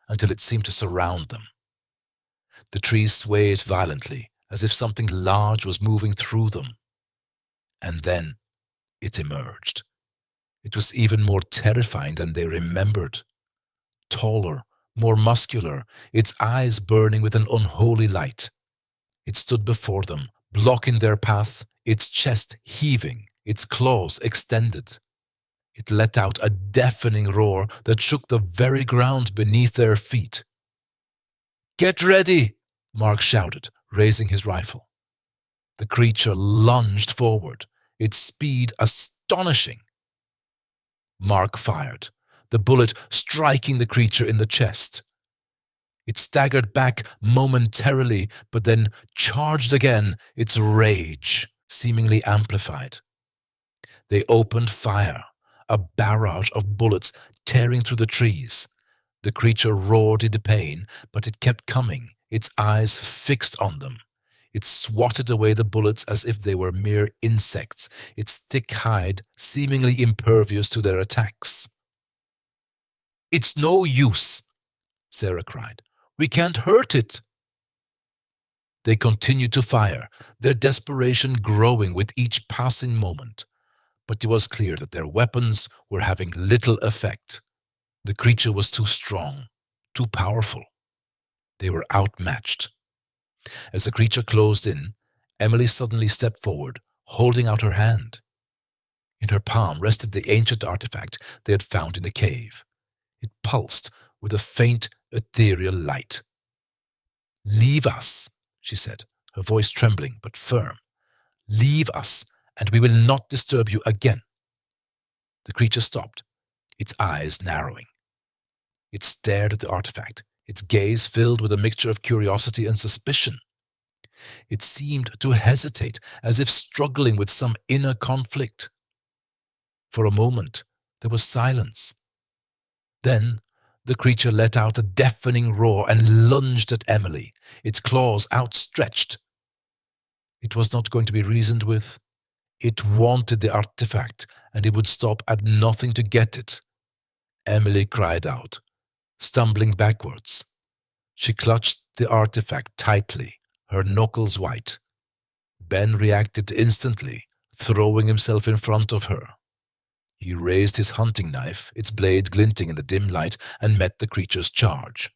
until it seemed to surround them. The trees swayed violently, as if something large was moving through them. And then it emerged. It was even more terrifying than they remembered. Taller, more muscular, its eyes burning with an unholy light. It stood before them, blocking their path, its chest heaving, its claws extended. It let out a deafening roar that shook the very ground beneath their feet. "Get ready!" Mark shouted, raising his rifle. The creature lunged forward, its speed astonishing. Mark fired, the bullet striking the creature in the chest. It staggered back momentarily, but then charged again, its rage seemingly amplified. They opened fire, a barrage of bullets tearing through the trees. The creature roared in pain, but it kept coming, its eyes fixed on them. It swatted away the bullets as if they were mere insects, its thick hide seemingly impervious to their attacks. "It's no use," Sarah cried. "We can't hurt it." They continued to fire, their desperation growing with each passing moment. But it was clear that their weapons were having little effect. The creature was too strong, too powerful. They were outmatched. As the creature closed in, Emily suddenly stepped forward, holding out her hand. In her palm rested the ancient artifact they had found in the cave. It pulsed with a faint, ethereal light. "Leave us," she said, her voice trembling but firm. "Leave us, and we will not disturb you again." The creature stopped, its eyes narrowing. It stared at the artifact, its gaze filled with a mixture of curiosity and suspicion. It seemed to hesitate, as if struggling with some inner conflict. For a moment, there was silence. Then, the creature let out a deafening roar and lunged at Emily, its claws outstretched. It was not going to be reasoned with. It wanted the artifact, and it would stop at nothing to get it. Emily cried out, stumbling backwards. She clutched the artifact tightly, her knuckles white. Ben reacted instantly, throwing himself in front of her. He raised his hunting knife, its blade glinting in the dim light, and met the creature's charge.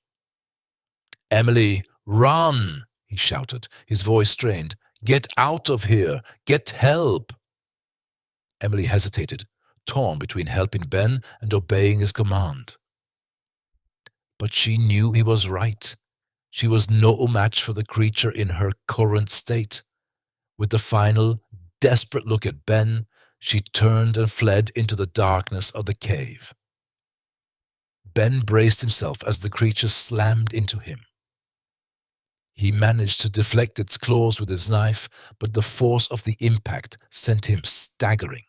"Emily, run!" he shouted, his voice strained. "Get out of here! Get help!" Emily hesitated, torn between helping Ben and obeying his command. But she knew he was right. She was no match for the creature in her current state. With the final, desperate look at Ben, she turned and fled into the darkness of the cave. Ben braced himself as the creature slammed into him. He managed to deflect its claws with his knife, but the force of the impact sent him staggering.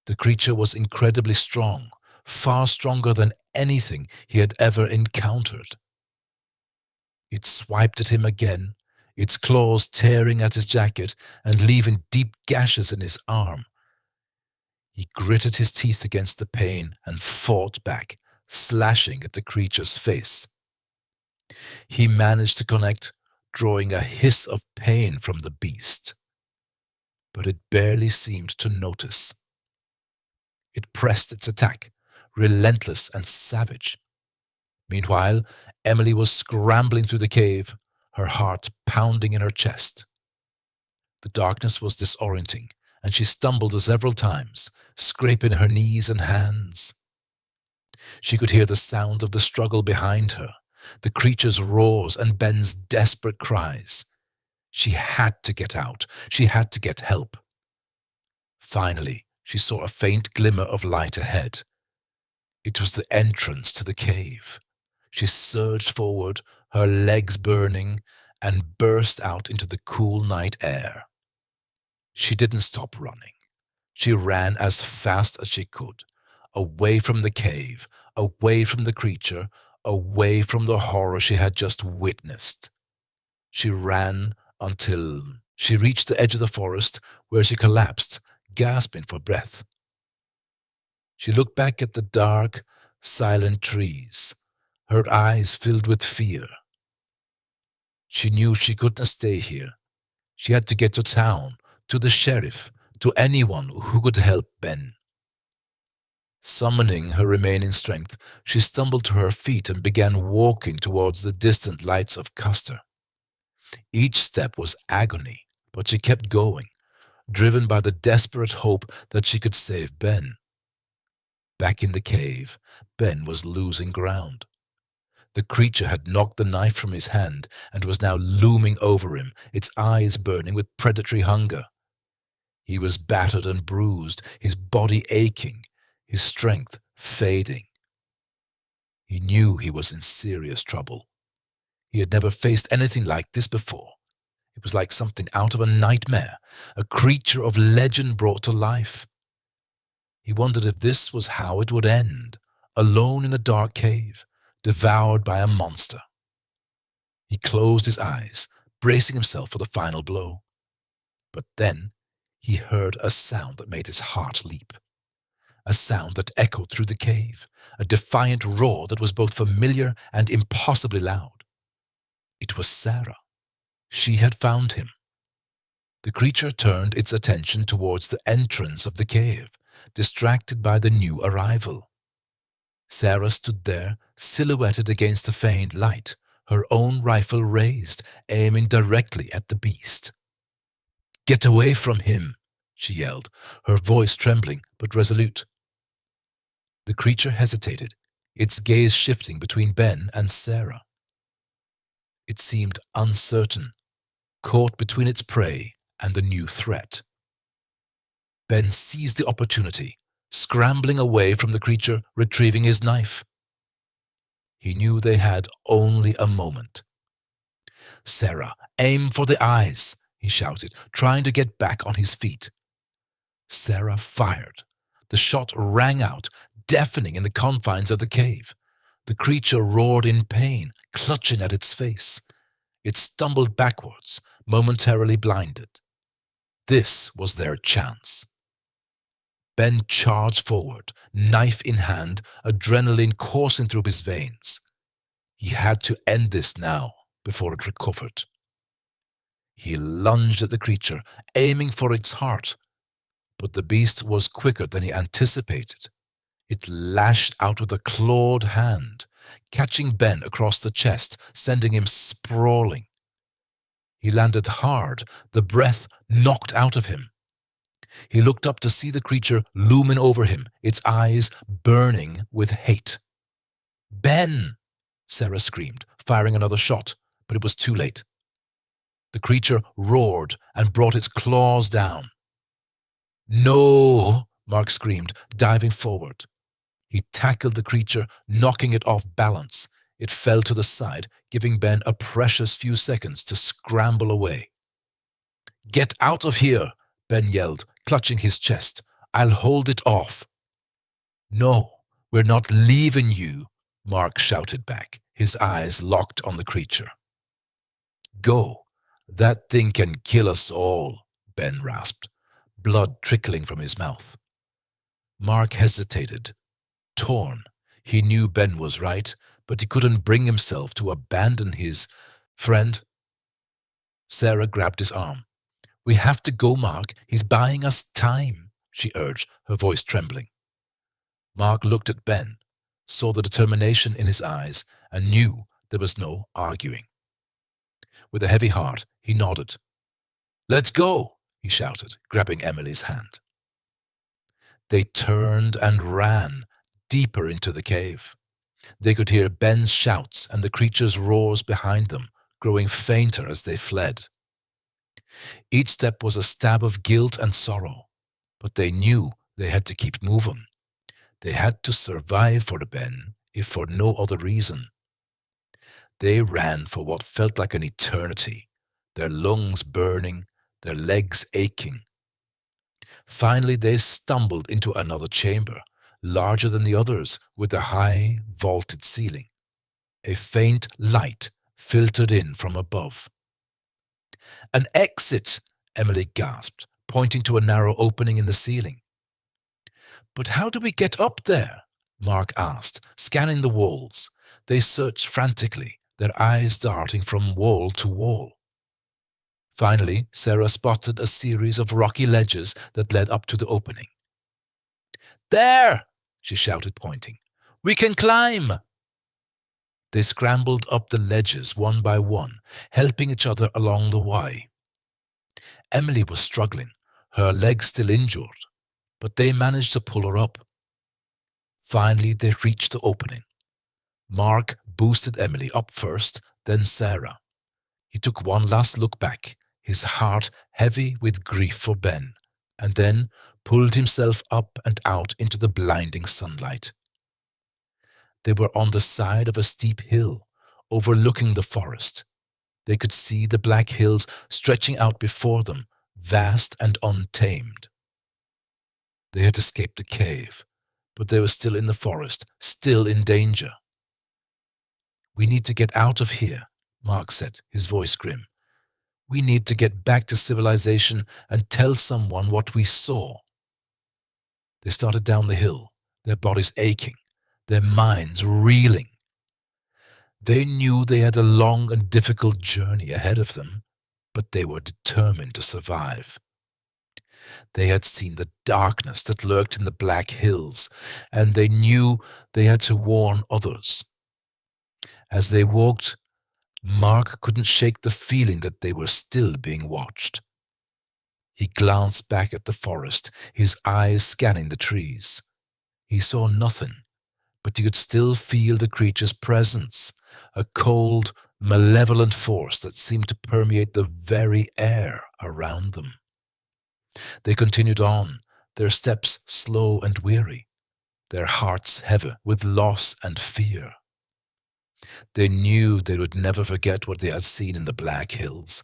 The creature was incredibly strong, far stronger than anything he had ever encountered. It swiped at him again, its claws tearing at his jacket and leaving deep gashes in his arm. He gritted his teeth against the pain and fought back, slashing at the creature's face. He managed to connect, drawing a hiss of pain from the beast. But it barely seemed to notice. It pressed its attack, relentless and savage. Meanwhile, Emily was scrambling through the cave, her heart pounding in her chest. The darkness was disorienting, and she stumbled several times, scraping her knees and hands. She could hear the sound of the struggle behind her, the creature's roars and Ben's desperate cries. She had to get out. She had to get help. Finally, she saw a faint glimmer of light ahead. It was the entrance to the cave. She surged forward, her legs burning, and burst out into the cool night air. She didn't stop running. She ran as fast as she could, away from the cave, away from the creature, away from the horror she had just witnessed. She ran until she reached the edge of the forest, where she collapsed, gasping for breath. She looked back at the dark, silent trees, her eyes filled with fear. She knew she couldn't stay here. She had to get to town, to the sheriff, to anyone who could help Ben. Summoning her remaining strength, she stumbled to her feet and began walking towards the distant lights of Custer. Each step was agony, but she kept going, driven by the desperate hope that she could save Ben. Back in the cave, Ben was losing ground. The creature had knocked the knife from his hand and was now looming over him, its eyes burning with predatory hunger. He was battered and bruised, his body aching, his strength fading. He knew he was in serious trouble. He had never faced anything like this before. It was like something out of a nightmare, a creature of legend brought to life. He wondered if this was how it would end, alone in a dark cave, devoured by a monster. He closed his eyes, bracing himself for the final blow. But then he heard a sound that made his heart leap. A sound that echoed through the cave, a defiant roar that was both familiar and impossibly loud. It was Sarah. She had found him. The creature turned its attention towards the entrance of the cave, distracted by the new arrival. Sarah stood there, silhouetted against the faint light, her own rifle raised, aiming directly at the beast. "Get away from him!" she yelled, her voice trembling but resolute. The creature hesitated, its gaze shifting between Ben and Sarah. It seemed uncertain, caught between its prey and the new threat. Ben seized the opportunity, scrambling away from the creature, retrieving his knife. He knew they had only a moment. "Sarah, aim for the eyes," he shouted, trying to get back on his feet. Sarah fired. The shot rang out, deafening in the confines of the cave. The creature roared in pain, clutching at its face. It stumbled backwards, momentarily blinded. This was their chance. Ben charged forward, knife in hand, adrenaline coursing through his veins. He had to end this now, before it recovered. He lunged at the creature, aiming for its heart. But the beast was quicker than he anticipated. It lashed out with a clawed hand, catching Ben across the chest, sending him sprawling. He landed hard, the breath knocked out of him. He looked up to see the creature looming over him, its eyes burning with hate. "Ben!" Sarah screamed, firing another shot, but it was too late. The creature roared and brought its claws down. "No!" Mark screamed, diving forward. He tackled the creature, knocking it off balance. It fell to the side, giving Ben a precious few seconds to scramble away. "Get out of here!" Ben yelled, clutching his chest. "I'll hold it off." "No, we're not leaving you," Mark shouted back, his eyes locked on the creature. "Go. That thing can kill us all," Ben rasped, blood trickling from his mouth. Mark hesitated. Torn, he knew Ben was right, but he couldn't bring himself to abandon his friend. Sarah grabbed his arm. "We have to go, Mark. He's buying us time," she urged, her voice trembling. Mark looked at Ben, saw the determination in his eyes, and knew there was no arguing. With a heavy heart, he nodded. "Let's go," he shouted, grabbing Emily's hand. They turned and ran, deeper into the cave. They could hear Ben's shouts and the creature's roars behind them, growing fainter as they fled. Each step was a stab of guilt and sorrow, but they knew they had to keep moving. They had to survive for the Ben, if for no other reason. They ran for what felt like an eternity, their lungs burning, their legs aching. Finally, they stumbled into another chamber, larger than the others, with a high, vaulted ceiling. A faint light filtered in from above. "An exit!" Emily gasped, pointing to a narrow opening in the ceiling. "But how do we get up there?" Mark asked, scanning the walls. They searched frantically, their eyes darting from wall to wall. Finally, Sarah spotted a series of rocky ledges that led up to the opening. "There!" she shouted, pointing. "We can climb!" They scrambled up the ledges one by one, helping each other along the way. Emily was struggling, her legs still injured, but they managed to pull her up. Finally, they reached the opening. Mark boosted Emily up first, then Sarah. He took one last look back, his heart heavy with grief for Ben, and then pulled himself up and out into the blinding sunlight. They were on the side of a steep hill, overlooking the forest. They could see the black hills stretching out before them, vast and untamed. They had escaped the cave, but they were still in the forest, still in danger. "We need to get out of here," Mark said, his voice grim. "We need to get back to civilization and tell someone what we saw." They started down the hill, their bodies aching, their minds reeling. They knew they had a long and difficult journey ahead of them, but they were determined to survive. They had seen the darkness that lurked in the black hills, and they knew they had to warn others. As they walked, Mark couldn't shake the feeling that they were still being watched. He glanced back at the forest, his eyes scanning the trees. He saw nothing, but he could still feel the creature's presence, a cold, malevolent force that seemed to permeate the very air around them. They continued on, their steps slow and weary, their hearts heavy with loss and fear. They knew they would never forget what they had seen in the Black Hills.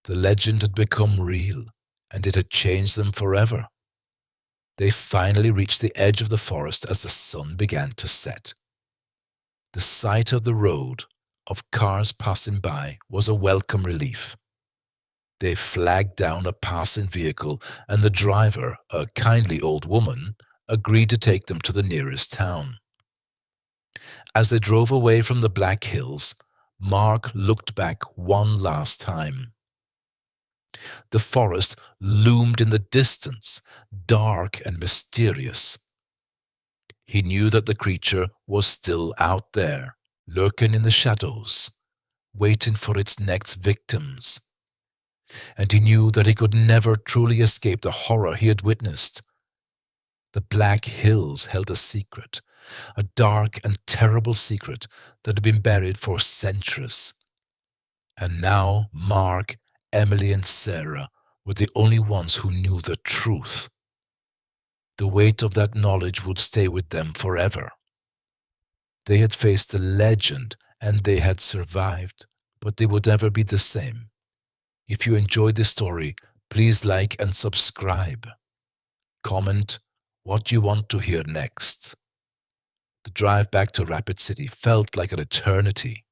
The legend had become real, and it had changed them forever. They finally reached the edge of the forest as the sun began to set. The sight of the road, of cars passing by, was a welcome relief. They flagged down a passing vehicle, and the driver, a kindly old woman, agreed to take them to the nearest town. As they drove away from the Black Hills, Mark looked back one last time. The forest loomed in the distance, dark and mysterious. He knew that the creature was still out there, lurking in the shadows, waiting for its next victims. And he knew that he could never truly escape the horror he had witnessed. The Black Hills held a secret, a dark and terrible secret that had been buried for centuries. And now Mark, Emily and Sarah were the only ones who knew the truth. The weight of that knowledge would stay with them forever. They had faced the legend and they had survived, but they would never be the same. If you enjoyed this story, please like and subscribe. Comment what you want to hear next. The drive back to Rapid City felt like an eternity.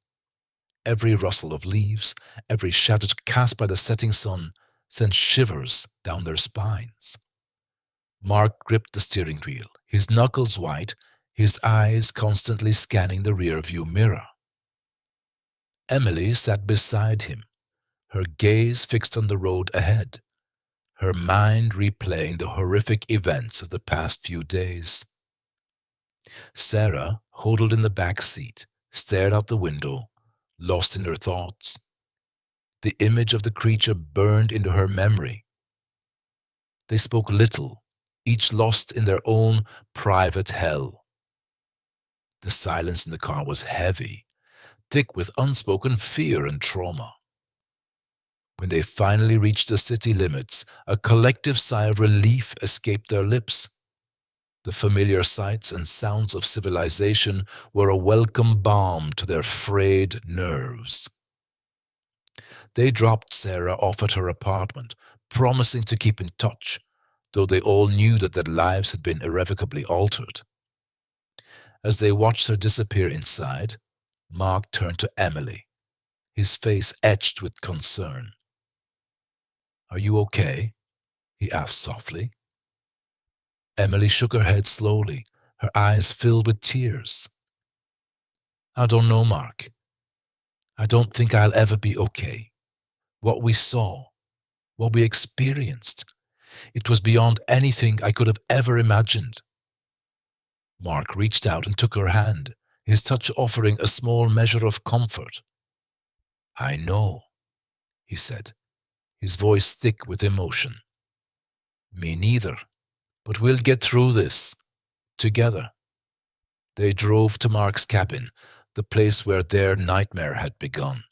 Every rustle of leaves, every shadow cast by the setting sun sent shivers down their spines. Mark gripped the steering wheel, his knuckles white, his eyes constantly scanning the rear-view mirror. Emily sat beside him, her gaze fixed on the road ahead, her mind replaying the horrific events of the past few days. Sarah, huddled in the back seat, stared out the window, lost in her thoughts. The image of the creature burned into her memory. They spoke little, each lost in their own private hell. The silence in the car was heavy, thick with unspoken fear and trauma. When they finally reached the city limits, a collective sigh of relief escaped their lips. The familiar sights and sounds of civilization were a welcome balm to their frayed nerves. They dropped Sarah off at her apartment, promising to keep in touch, though they all knew that their lives had been irrevocably altered. As they watched her disappear inside, Mark turned to Emily, his face etched with concern. "Are you okay?" he asked softly. Emily shook her head slowly, her eyes filled with tears. "I don't know, Mark. I don't think I'll ever be okay. What we saw, what we experienced, it was beyond anything I could have ever imagined." Mark reached out and took her hand, his touch offering a small measure of comfort. "I know," he said, his voice thick with emotion. "Me neither, but we'll get through this, together." They drove to Mark's cabin, the place where their nightmare had begun.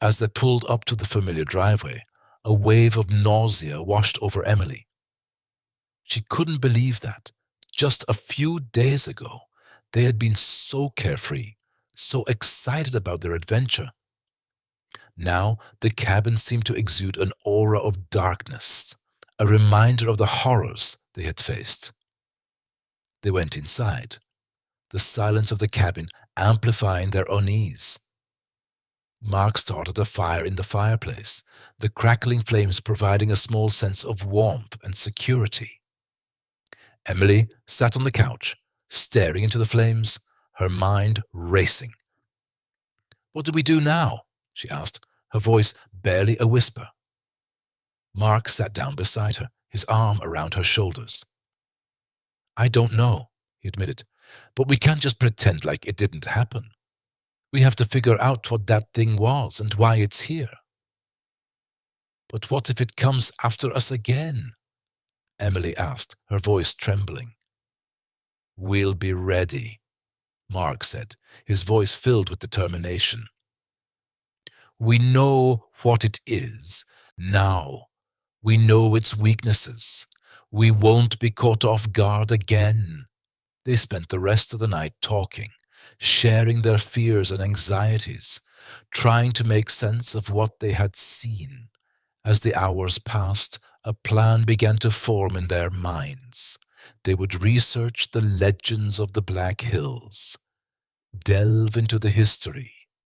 As they pulled up to the familiar driveway, a wave of nausea washed over Emily. She couldn't believe that, just a few days ago, they had been so carefree, so excited about their adventure. Now the cabin seemed to exude an aura of darkness, a reminder of the horrors they had faced. They went inside, the silence of the cabin amplifying their unease. Mark started a fire in the fireplace, the crackling flames providing a small sense of warmth and security. Emily sat on the couch, staring into the flames, her mind racing. "What do we do now?" she asked, her voice barely a whisper. Mark sat down beside her, his arm around her shoulders. "I don't know," he admitted, "but we can't just pretend like it didn't happen. We have to figure out what that thing was and why it's here." "But what if it comes after us again?" Emily asked, her voice trembling. "We'll be ready," Mark said, his voice filled with determination. "We know what it is now. We know its weaknesses. We won't be caught off guard again." They spent the rest of the night talking, sharing their fears and anxieties, trying to make sense of what they had seen. As the hours passed, a plan began to form in their minds. They would research the legends of the Black Hills, delve into the history,